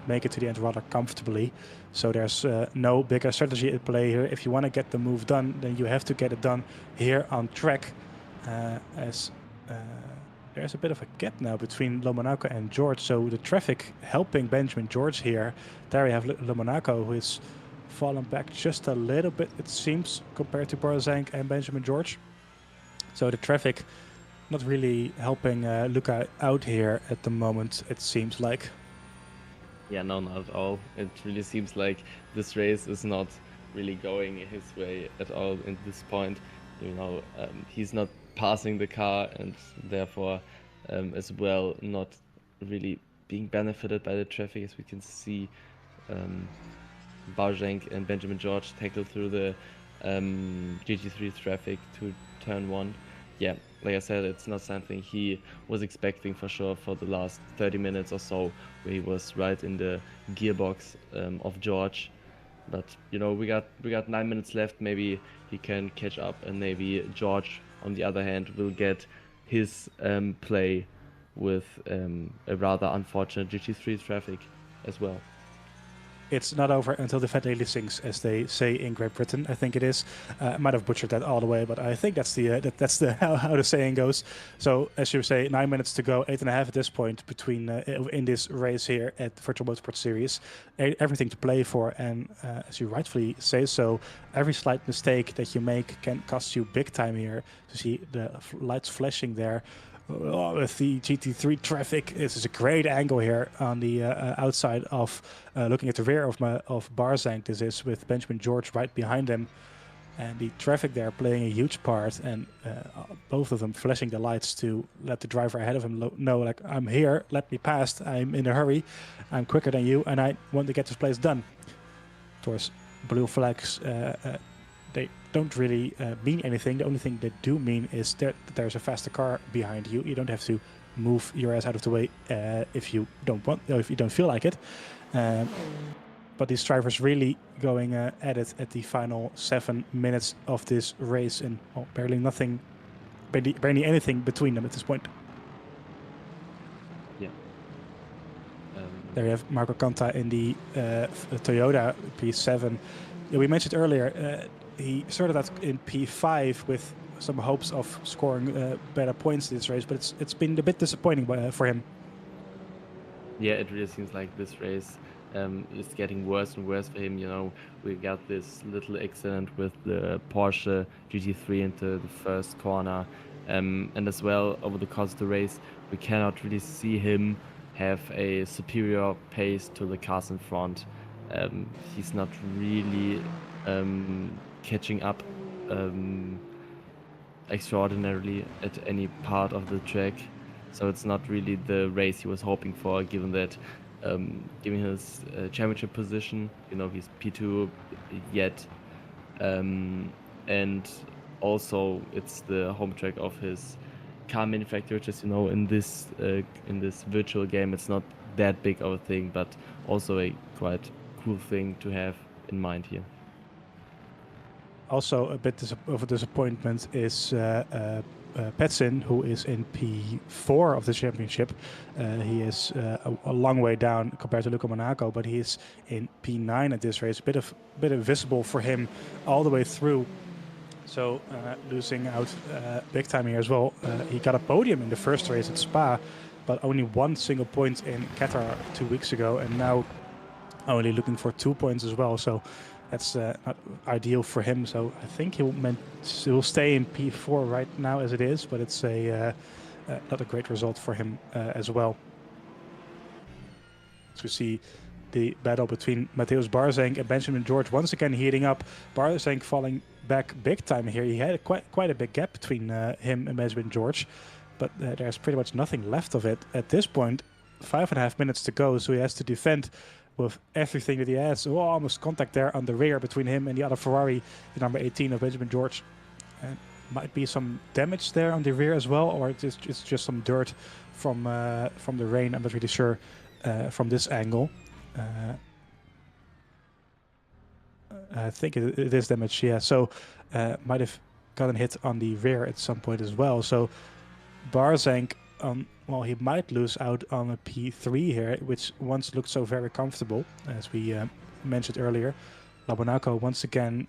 make it to the end rather comfortably. So there's no bigger strategy at play here. If you want to get the move done, then you have to get it done here on track, as there's a bit of a gap now between Lomonaco and George. So the traffic helping Benjamin George here. There we have Lomonaco, who is fallen back just a little bit, it seems, compared to Borazank and Benjamin George. So the traffic not really helping Luca out here at the moment, it seems like. Yeah, no, not at all. It really seems like this race is not really going his way at all at this point. You know, he's not passing the car, and therefore as well not really being benefited by the traffic, as we can see. Borazank and Benjamin George tackle through the GT3 traffic to turn 1. Yeah, like I said, it's not something he was expecting for sure for the last 30 minutes or so, where he was right in the gearbox of George. But you know, we got 9 minutes left. Maybe he can catch up, and maybe George, on the other hand, will get his play with a rather unfortunate GT3 traffic as well. It's not over until the fat lady sings, as they say in Great Britain. I think it is. I might have butchered that all the way, but I think that's the how the saying goes. So, as you say, 9 minutes to go, 8.5 at this point between in this race here at the Virtual Motorsports Series. Everything to play for, and as you rightfully say so, every slight mistake that you make can cost you big time here. To see the lights flashing there. With the GT3 traffic, this is a great angle here on the outside of looking at the rear of Borazank. This is with Benjamin George right behind him, and the traffic there playing a huge part, and both of them flashing the lights to let the driver ahead of him know, like, I'm here, let me past, I'm in a hurry, I'm quicker than you, and I want to get this place done. Of course, blue flags, they don't really mean anything. The only thing they do mean is that there's a faster car behind you. You don't have to move your ass out of the way if you don't want, or if you don't feel like it. But these drivers really going at it at the final 7 minutes of this race, and barely anything between them at this point. Yeah. There you have Marco Canta in the Toyota P7. Yeah, we mentioned earlier, he started out in P5 with some hopes of scoring better points in this race, but it's been a bit disappointing for him. Yeah, it really seems like this race is getting worse and worse for him. You know, we got this little accident with the Porsche GT3 into the first corner, and as well over the course of the race, we cannot really see him have a superior pace to the cars in front. He's not really catching up extraordinarily at any part of the track, so it's not really the race he was hoping for, given that given his championship position, you know, he's P2 yet, and also it's the home track of his car manufacturer, which is, you know, in this virtual game, it's not that big of a thing, but also a quite cool thing to have in mind here. Also, a bit of a disappointment is Petsin, who is in P4 of the championship. He is a long way down compared to Luca Monaco, but he is in P9 at this race. A bit visible for him all the way through. So losing out big time here as well. He got a podium in the first race at Spa, but only one single point in Qatar 2 weeks ago, and now only looking for 2 points as well. So that's not ideal for him. So I think he'll stay in P4 right now as it is, but it's not a great result for him as well. So we see the battle between Mateusz Barzank and Benjamin George once again heating up. Barzank falling back big time here. He had quite a big gap between him and Benjamin George, but there's pretty much nothing left of it at this point. 5.5 minutes to go, so he has to defend with everything that he has. Oh, almost contact there on the rear between him and the other Ferrari, the number 18 of Benjamin George. And might be some damage there on the rear as well, or it's just some dirt from the rain. I'm not really sure from this angle. I think it is damage, yeah. So might have gotten hit on the rear at some point as well. So Barzank, well, he might lose out on a P3 here, which once looked so very comfortable, as we mentioned earlier. Labonaco once again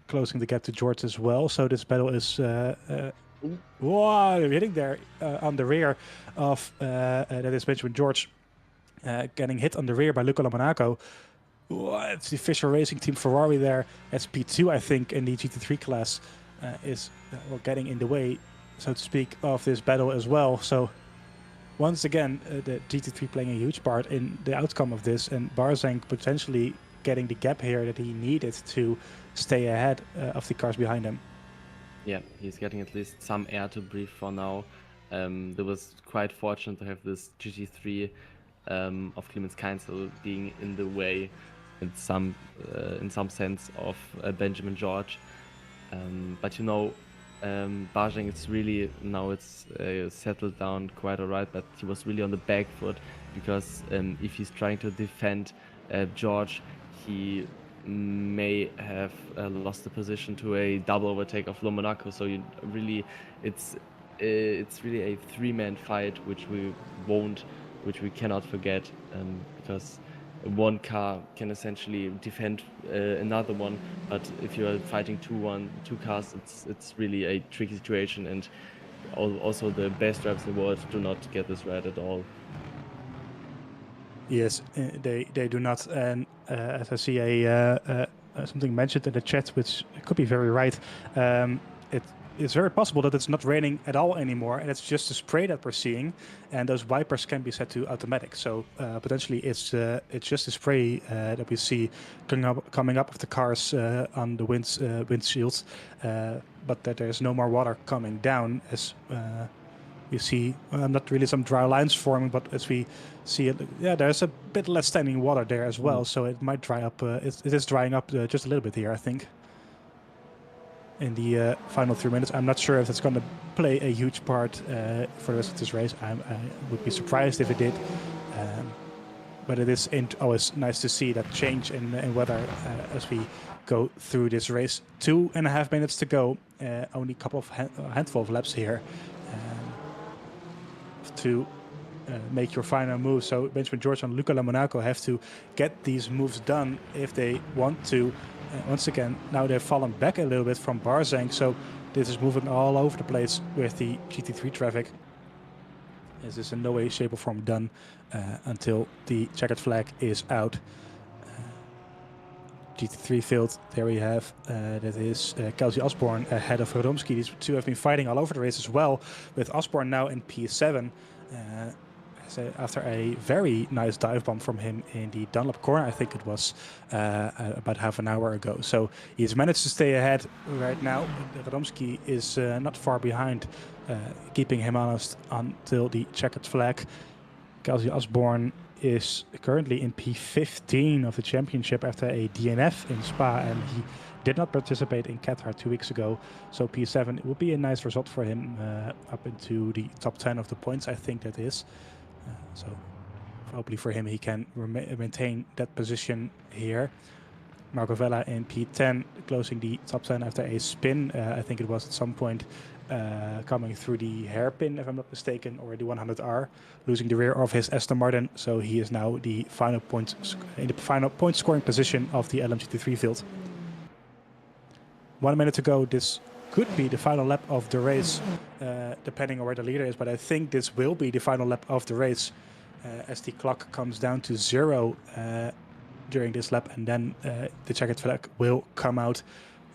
closing the gap to George as well. So this battle is hitting there on the rear of that is Benjamin George. Getting hit on the rear by Luca Lamonaco. It's the Fisher Racing Team Ferrari there. That's P2, I think, in the GT3 class is getting in the way, so to speak, of this battle as well. So once again, the GT3 playing a huge part in the outcome of this, and Barzank potentially getting the gap here that he needed to stay ahead of the cars behind him. Yeah, he's getting at least some air to breathe for now. There was quite fortunate to have this GT3 of Clemens Keinsel being in the way in some sense of Benjamin George, but you know, Barzank, it's really now it's settled down quite alright, but he was really on the back foot, because if he's trying to defend George, he may have lost the position to a double overtake of Lomonaco. So it's really a three-man fight, which we cannot forget, because one car can essentially defend another one, but if you are fighting two cars, it's really a tricky situation, and also the best drivers in the world do not get this right at all. Yes, they do not, and as I see something mentioned in the chat, which could be very right. It's very possible that it's not raining at all anymore, and it's just the spray that we're seeing, and those wipers can be set to automatic. So potentially it's just the spray that we see coming up of the cars on the windshields, but that there's no more water coming down, as we see not really some dry lines forming, but as we see it, yeah, there's a bit less standing water there as well, so it might dry up. It is drying up just a little bit here, I think, in the final 3 minutes. I'm not sure if it's going to play a huge part for the rest of this race. I would be surprised if it did, but it is always nice to see that change in weather as we go through this race. 2.5 minutes to go, only a couple of handful of laps here to make your final move. So Benjamin George and Luca Lamonaco have to get these moves done if they want to. Once again, now they've fallen back a little bit from Barzank, so this is moving all over the place with the GT3 traffic. This is in no way, shape or form done until the checkered flag is out. GT3 field, there we have, that is Kelsey Osborne ahead of Radomski. These two have been fighting all over the race as well, with Osborne now in P7. After a very nice dive bomb from him in the Dunlop corner, I think it was about half an hour ago. So he's managed to stay ahead right now. Radomski is not far behind, keeping him honest until the checkered flag. Kelsey Osborne is currently in P15 of the championship after a DNF in Spa, and he did not participate in Qatar 2 weeks ago. So P7, it would be a nice result for him up into the top 10 of the points, I think that is. So hopefully for him, he can maintain that position here. Marco Vella in P10, closing the top 10 after a spin. I think it was at some point coming through the hairpin, if I'm not mistaken, or the 100R, losing the rear of his Aston Martin. So he is now the final point scoring position of the LMGT3 field. 1 minute to go. This could be the final lap of the race, depending on where the leader is, but I think this will be the final lap of the race as the clock comes down to 0. during this lap, and then the checkered flag will come out.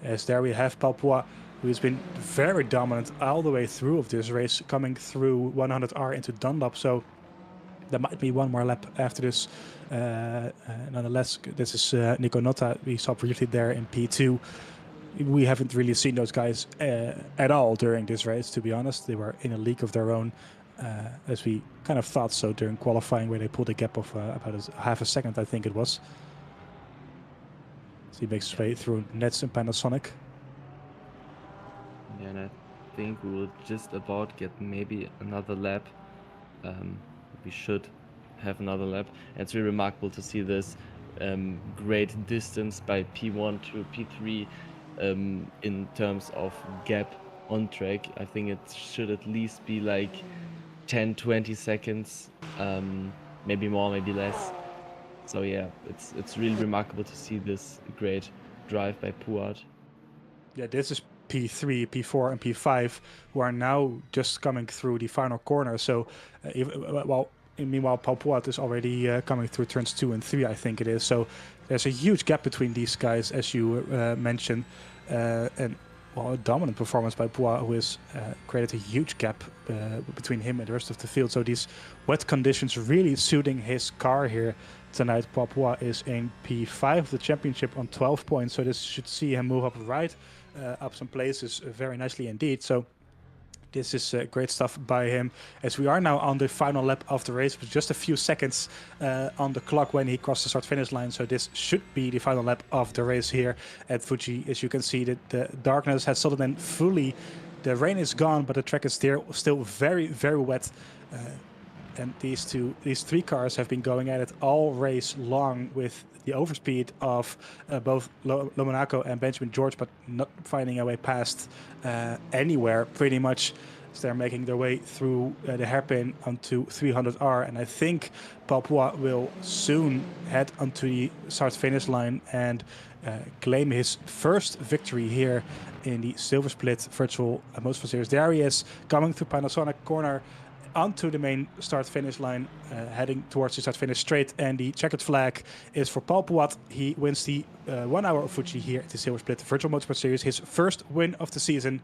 As there we have Papua, who's been very dominant all the way through of this race, coming through 100R into Dunlop. So there might be one more lap after this. Nonetheless, this is Nico Notta. We saw briefly there in P2. We haven't really seen those guys at all during this race, to be honest. They were in a league of their own, as we kind of thought so during qualifying, where they pulled a gap of about half a second, I think it was. So he makes his way through Nets and Panasonic. Yeah, and I think we will just about get maybe another lap. We should have another lap. And it's really remarkable to see this great distance by P1 to P3 in terms of gap on track. I think it should at least be like 10-20 seconds, maybe more, maybe less. So yeah, it's really remarkable to see this great drive by Puat. Yeah, this is P3, P4, and P5, who are now just coming through the final corner. So, meanwhile, Paul Puat is already coming through turns 2 and 3, I think it is. So there's a huge gap between these guys, as you mentioned. And a dominant performance by Puat, who has created a huge gap between him and the rest of the field. So these wet conditions really suiting his car here tonight. Papua is in P5 of the championship on 12 points, so this should see him move up up some places very nicely indeed. So this is great stuff by him, as we are now on the final lap of the race with just a few seconds on the clock when he crossed the start-finish line. So this should be the final lap of the race here at Fuji. As you can see, that the darkness has settled in fully. The rain is gone, but the track is still very, very wet. And these three cars have been going at it all race long with the overspeed of both Lomonaco and Benjamin George, but not finding a way past anywhere pretty much. So they're making their way through the hairpin onto 300R, and I think Papua will soon head onto the start-finish line and claim his first victory here in the Silver Split Virtual Motorsport Series. There he is, coming through Panasonic corner onto the main start-finish line, heading towards the start-finish straight, and the checkered flag is for Paul Puat. He wins the 1 hour of Fuji here at the Silver Split Virtual Motorsport Series, his first win of the season.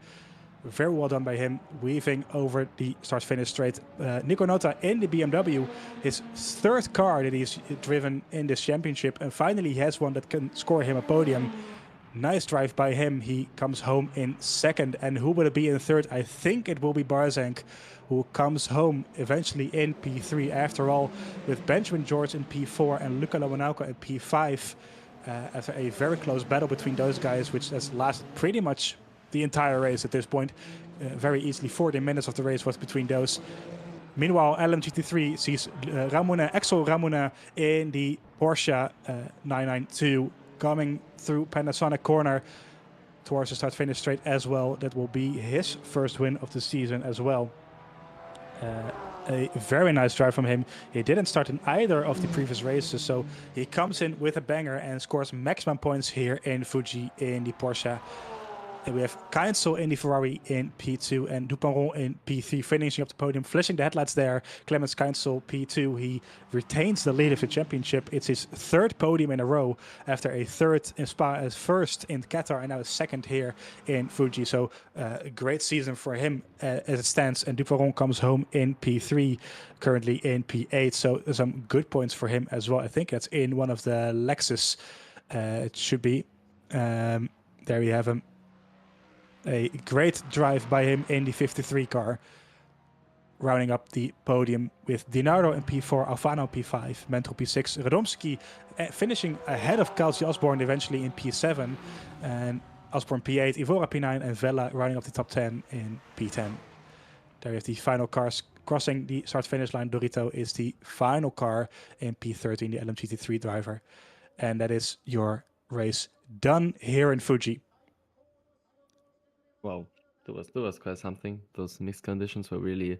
Very well done by him, weaving over the start-finish straight. Nico Notta in the BMW, his third car that he's driven in this championship, and finally he has one that can score him a podium. Nice drive by him. He comes home in second, and who will it be in third? I think it will be Barzank, who comes home eventually in P3 after all, with Benjamin George in P4 and Luca Lomonaco in P5 after a very close battle between those guys, which has lasted pretty much the entire race at this point. Very easily 40 minutes of the race was between those. Meanwhile, LMGT3 sees Axel Ramona in the Porsche 992 coming through Panasonic corner towards the start-finish straight as well. That will be his first win of the season as well. A very nice drive from him. He didn't start in either of the previous races, so he comes in with a banger and scores maximum points here in Fuji in the Porsche. And we have Kainzel in the Ferrari in P2 and Duparon in P3, finishing up the podium, flashing the headlights there. Clemens Kainzel, P2. He retains the lead of the championship. It's his third podium in a row after a third in Spa, as first in Qatar, and now a second here in Fuji. So a great season for him as it stands. And Duparon comes home in P3, currently in P8. So some good points for him as well. I think that's in one of the Lexus. It should be. There we have him. A great drive by him in the 53 car, rounding up the podium with Dinardo in P4, Alfano P5, Mental P6, Radomski finishing ahead of Kelsey Osborne eventually in P7, and Osborne P8, Ivora P9, and Vella rounding up the top 10 in P10. There you have the final cars crossing the start-finish line. Dorito is the final car in P13, the LMGT3 driver, and that is your race done here in Fuji. Wow, that was quite something. Those mixed conditions were really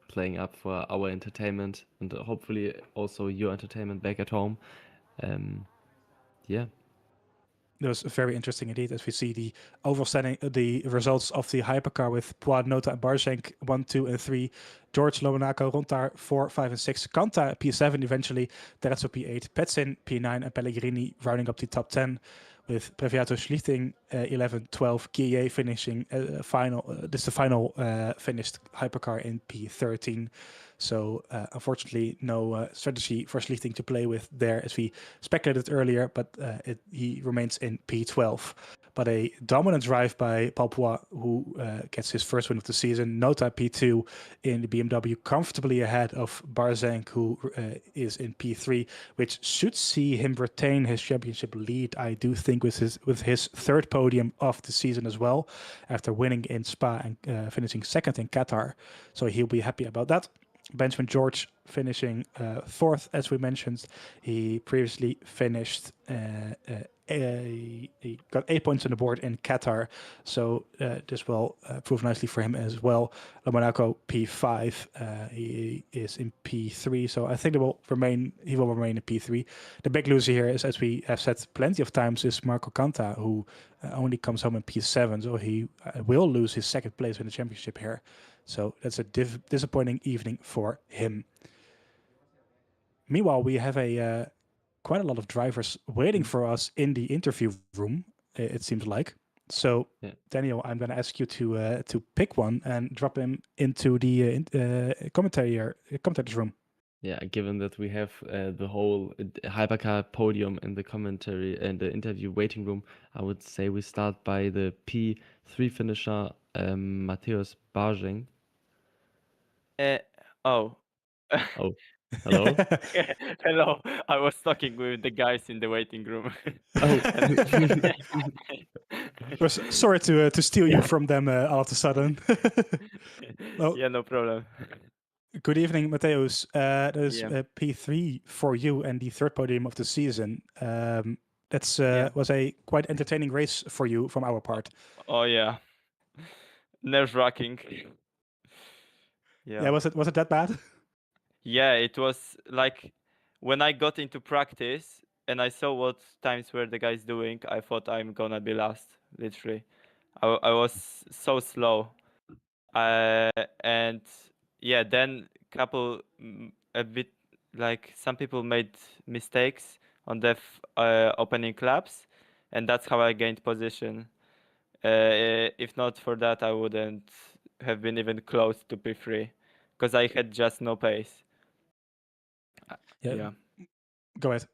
playing up for our entertainment and hopefully also your entertainment back at home. Yeah. That was very interesting indeed, as we see the overall standing, the results of the hypercar with Poit, Nota, and Barzenk 1, 2, and 3. George, Lomonaco, Rontar 4, 5, and 6. Kanta P7 eventually. Terrazzo P8. Petsin P9, and Pellegrini rounding up the top 10. With Previato Schlichting 11, 12. Kiye finishing final. This is the final finished hypercar in P13. So unfortunately, no strategy for Schlichting to play with there, as we speculated earlier, but he remains in P12. But a dominant drive by Paul Poit, who gets his first win of the season. Nota P2 in the BMW, comfortably ahead of Barzenk, who is in P3, which should see him retain his championship lead, I do think, with his third podium of the season as well, after winning in Spa and finishing second in Qatar. So he'll be happy about that. Benjamin George finishing fourth, as we mentioned. He previously finished, he got 8 points on the board in Qatar, so this will prove nicely for him as well. Monaco P5, he is in P3, so I think he will remain in P3. The big loser here is, as we have said plenty of times, is Marco Kanta, who only comes home in P7, so he will lose his second place in the championship here. So that's a disappointing evening for him. Meanwhile, we have quite a lot of drivers waiting for us in the interview room, it seems like. So, Daniel, I'm going to ask you to pick one and drop him into the commentators room. Yeah, given that we have the whole hypercar podium in the commentary and the interview waiting room, I would say we start by the P3 finisher, Mateusz Barzenk. Oh. Oh, hello? Hello. I was talking with the guys in the waiting room. Oh. Sorry to steal you from them all of a sudden. Well, yeah, no problem. Good evening, Mateusz. That is P3 for you and the third podium of the season. That was a quite entertaining race for you from our part. Oh yeah, nerve-wracking. Yeah, was it that bad? Yeah, it was like when I got into practice and I saw what times were the guys doing, I thought I'm gonna be last, literally. I was so slow. And yeah, then a bit like some people made mistakes on the opening laps, and that's how I gained position. If not for that, I wouldn't have been even close to P3 because I had just no pace. Yeah. Go ahead.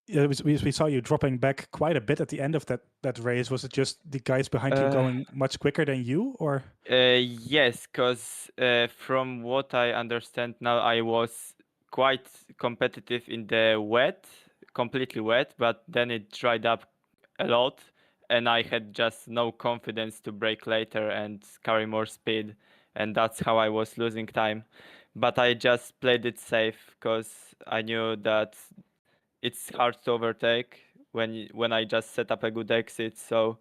Yeah, we saw you dropping back quite a bit at the end of that race. Was it just the guys behind you going much quicker than you, or? Yes, because from what I understand now, I was quite competitive in the wet, completely wet, but then it dried up a lot, and I had just no confidence to brake later and carry more speed, and that's how I was losing time. But I just played it safe because I knew that it's hard to overtake when I just set up a good exit. So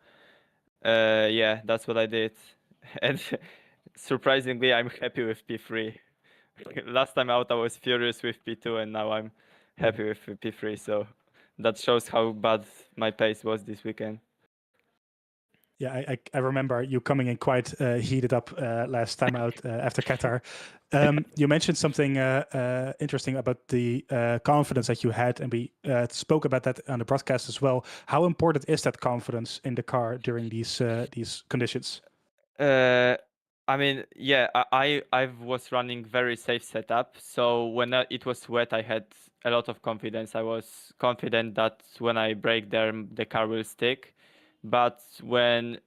yeah, that's what I did. And surprisingly, I'm happy with P3. Last time out, I was furious with P2, and now I'm happy with P3. So that shows how bad my pace was this weekend. Yeah, I remember you coming in quite heated up last time out after Qatar. You mentioned something interesting about the confidence that you had, and we spoke about that on the broadcast as well. How important is that confidence in the car during these conditions? I mean, yeah, I was running very safe setup. So when it was wet, I had a lot of confidence. I was confident that when I brake there, the car will stick. But when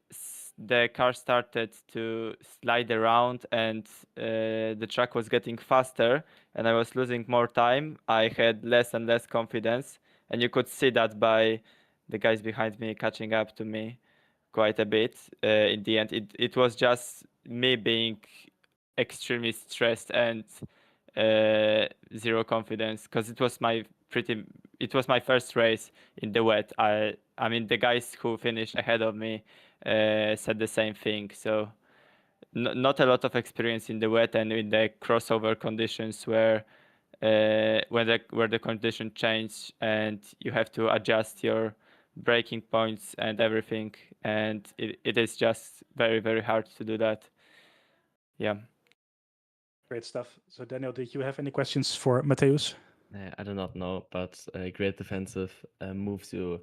the car started to slide around and the track was getting faster and I was losing more time, I had less and less confidence. And you could see that by the guys behind me catching up to me quite a bit. In the end, it was just me being extremely stressed and zero confidence because it was my first race in the wet. I mean, the guys who finished ahead of me said the same thing. So not a lot of experience in the wet, and in the crossover conditions were where the condition change and you have to adjust your braking points and everything, and it is just very, very hard to do that. Yeah. Great stuff. So Daniel, did you have any questions for Mateusz? I do not know, but great defensive moves you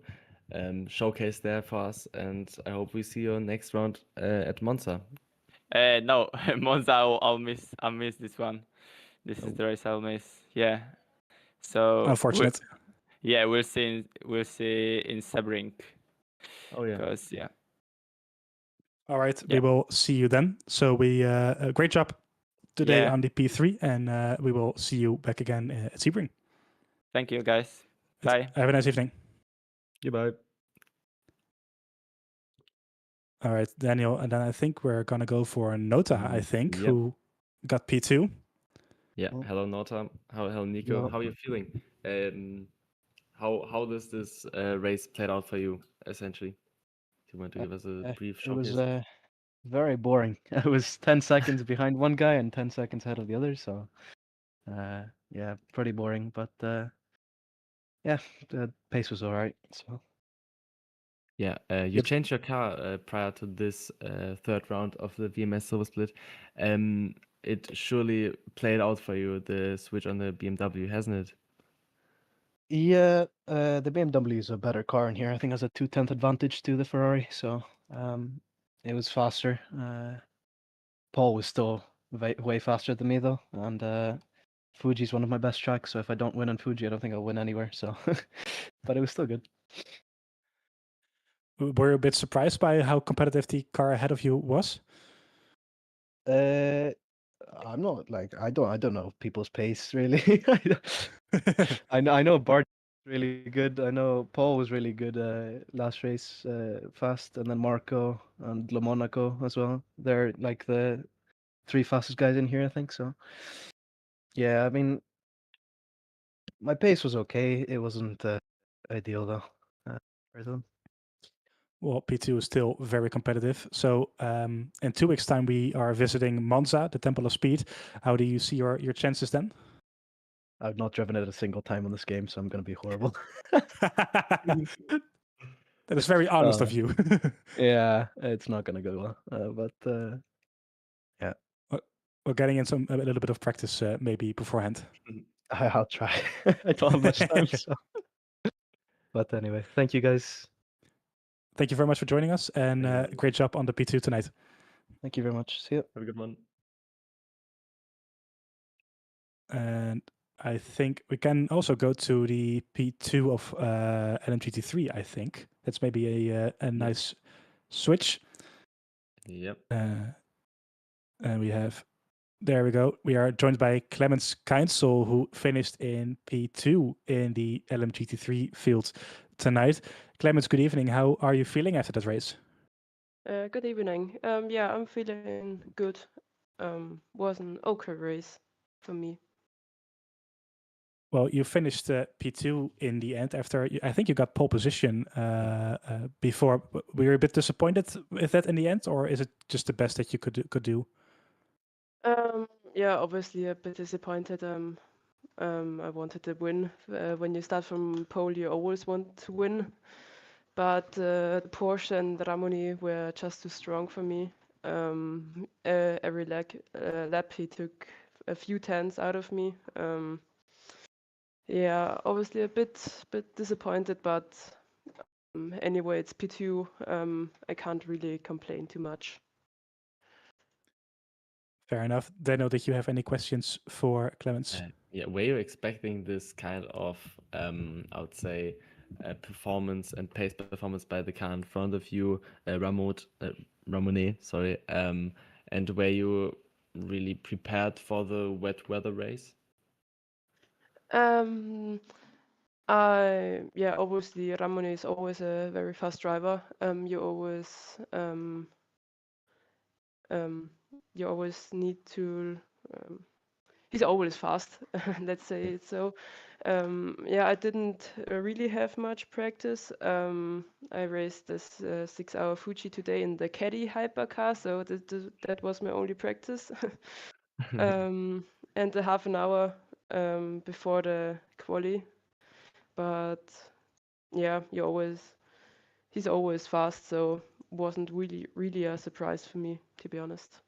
showcase there for us, and I hope we see you next round at Monza. No, Monza, I'll miss this one. This is the race I'll miss. Yeah. So Unfortunate. yeah, we'll see in Sebring. Oh yeah. Because yeah. All right, Yeah. we will see you then. So we great job today Yeah. on the P3, and we will see you back again at Sebring. Thank you, guys. Bye. Have a nice evening. Goodbye. All right, Daniel, and then I think we're gonna go for Nota. I think Yep. who got P2. Yeah. Oh. Hello, Nota. Hello, Nico. Hello. How are you feeling? How does this race played out for you, essentially? Do you want to give us a brief It was showcase? very boring. I was 10 seconds behind one guy and 10 seconds ahead of the other, so yeah, pretty boring. But yeah, the pace was all right. So Yeah, you changed your car prior to this third round of the VMS Silver Split. It surely played out for you, the switch on the BMW, hasn't it? yeah, the BMW is a better car in here. I think it has a 2/10 advantage to the Ferrari, so it was faster. Paul was still way faster than me though, and Fuji's one of my best tracks. So if I don't win on Fuji, I don't think I'll win anywhere. So, but it was still good. Were you a bit surprised by how competitive the car ahead of you was? I'm not like I don't know people's pace really. I know Bart's really good. I know Paul was really good last race, fast, and then Marco and Le Monaco as well. They're like the three fastest guys in here, I think. So yeah, I mean, my pace was okay. It wasn't ideal though. For them. Well, P2 is still very competitive. So in 2 weeks' time, we are visiting Monza, the Temple of Speed. How do you see your chances then? I've not driven it a single time on this game, so I'm going to be horrible. That is very honest of you. Yeah, it's not going to go well. But yeah, We're getting in a little bit of practice maybe beforehand. I'll try. I don't have much time, so. But anyway, thank you guys. Thank you very much for joining us, and great job on the P2 tonight. Thank you very much. See you. Have a good one. And I think we can also go to the P2 of LMGT3, I think. That's maybe a nice switch. Yep. And we have, there we go. We are joined by Clemens Keinsel, who finished in P2 in the LMGT3 field tonight. Clemens, good evening. How are you feeling after that race? Good evening. Yeah, I'm feeling good. Was an okay race for me. Well, you finished P2 in the end after, I think you got pole position before. Were you a bit disappointed with that in the end, or is it just the best that you could do? Yeah, obviously a bit disappointed. I wanted to win. When you start from pole, you always want to win. But Porsche and Ramoni were just too strong for me. Every lap he took a few tenths out of me. Yeah, obviously a bit disappointed, but anyway, it's P2. I can't really complain too much. Fair enough. Daniel, did you have any questions for Clemens? Yeah, were you expecting this kind of, I would say, performance and pace performance by the car in front of you, Ramone, sorry, and were you really prepared for the wet weather race? Yeah, obviously Ramone is always a very fast driver. You always need to. He's always fast. Let's say it so. Yeah, I didn't really have much practice. I raced this 6-hour Fuji today in the Caddy hypercar, so that was my only practice. And the half an hour before the quali, but yeah, he's always fast, so wasn't really a surprise for me, to be honest.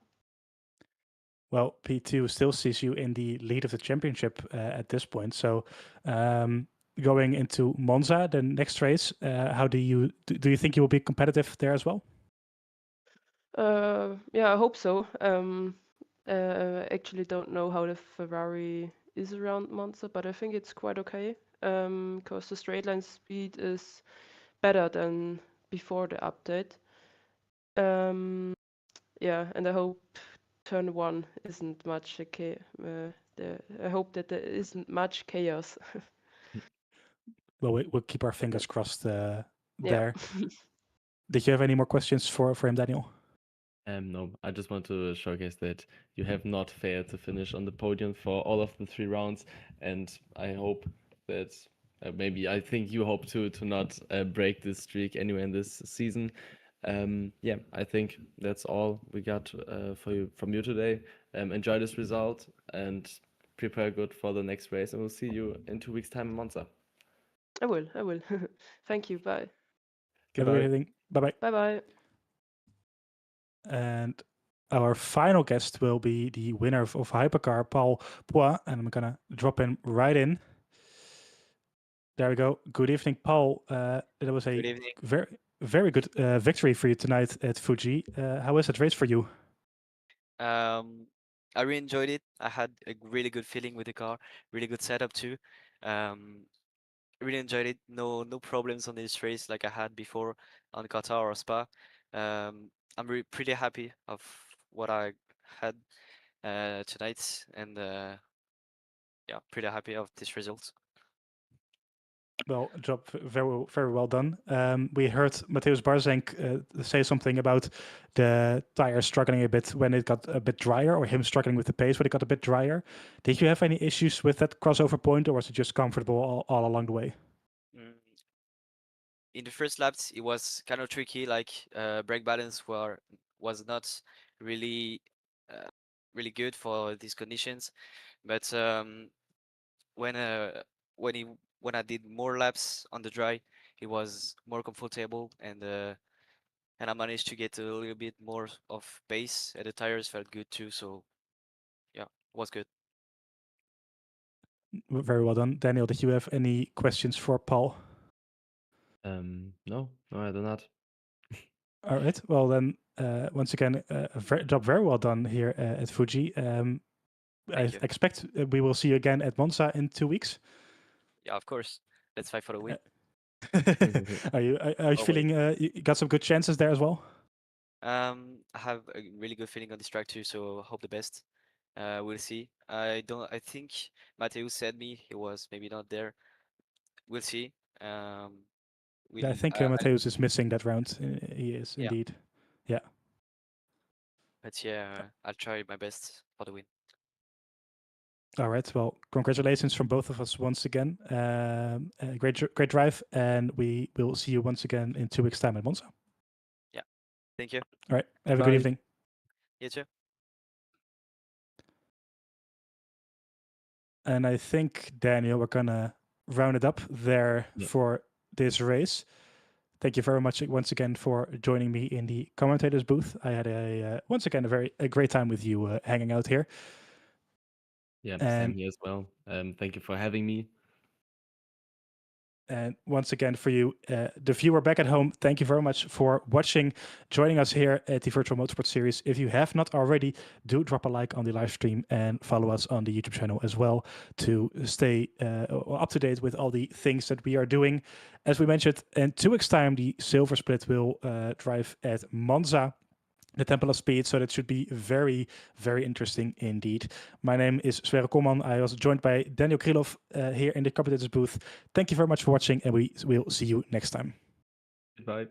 Well, P2 still sees you in the lead of the championship at this point. So, going into Monza, the next race, how do you think you will be competitive there as well? Yeah, I hope so. Actually don't know how the Ferrari is around Monza, but I think it's quite okay. Because the straight line speed is better than before the update. Yeah, and I hope turn one isn't much I hope that there isn't much chaos. Well, we'll keep our fingers crossed Yeah. there. Did you have any more questions for him, Daniel? No, I just want to showcase that you have not failed to finish on the podium for all of the 3 rounds, and I hope that I think you hope to not break this streak anywhere in this season. Yeah, I think that's all we got from you today. Enjoy this result and prepare good for the next race, and we'll see you in 2 weeks' time in Monza. I will. Thank you. Bye. Have a good evening. Bye-bye. Bye-bye. And our final guest will be the winner of Hypercar, Paul Poix, and I'm gonna drop him right in. There we go. Good evening, Paul. That was Good a evening. very good victory for you tonight at Fuji. How was that race for you? I really enjoyed it. I had a really good feeling with the car, really good setup too. Really enjoyed it. No problems on this race like I had before on Qatar or Spa. I'm pretty happy of what I had tonight, and yeah, pretty happy of this result. Well, job very well done. We heard Mateusz Barzenk say something about the tires struggling a bit when it got a bit drier, or him struggling with the pace when it got a bit drier. Did you have any issues with that crossover point, or was it just comfortable all along the way? In the first laps, it was kind of tricky. Like brake balance was not really really good for these conditions, but when when I did more laps on the dry, it was more comfortable, and I managed to get a little bit more of pace, and the tires felt good too. So yeah, it was good. Very well done. Daniel, did you have any questions for Paul? No, I do not. All right. Well, then, once again, job very well done here at Fuji. I Thank you. expect we will see you again at Monza in 2 weeks. Yeah, of course. Let's fight for the win. Are you Always. feeling you got some good chances there as well? I have a really good feeling on this track too, so hope the best. We'll see. I think Mateusz said me he was maybe not there. We'll see. Yeah, I think Mateusz is missing that round. He is Yeah. indeed. Yeah. But yeah, I'll try my best for the win. All right. Well, congratulations from both of us once again. Great drive, and we will see you once again in 2 weeks' time at Monza. Yeah. Thank you. All right. Have a Bye. good evening. You too. And I think, Daniel, we're gonna round it up there for this race. Thank you very much once again for joining me in the commentators booth. I had once again a great time with you hanging out here. Yeah, And same here as well. Thank you for having me. And once again, for you, the viewer back at home, thank you very much for watching, joining us here at the Virtual Motorsport Series. If you have not already, do drop a like on the live stream and follow us on the YouTube channel as well to stay up to date with all the things that we are doing. As we mentioned, in 2 weeks' time, the Silver Split will drive at Monza, the Temple of Speed, so that should be very, very interesting indeed. My name is Sverre Komman. I was joined by Daniel Krylov here in the commentators booth. Thank you very much for watching, and we will see you next time. Goodbye.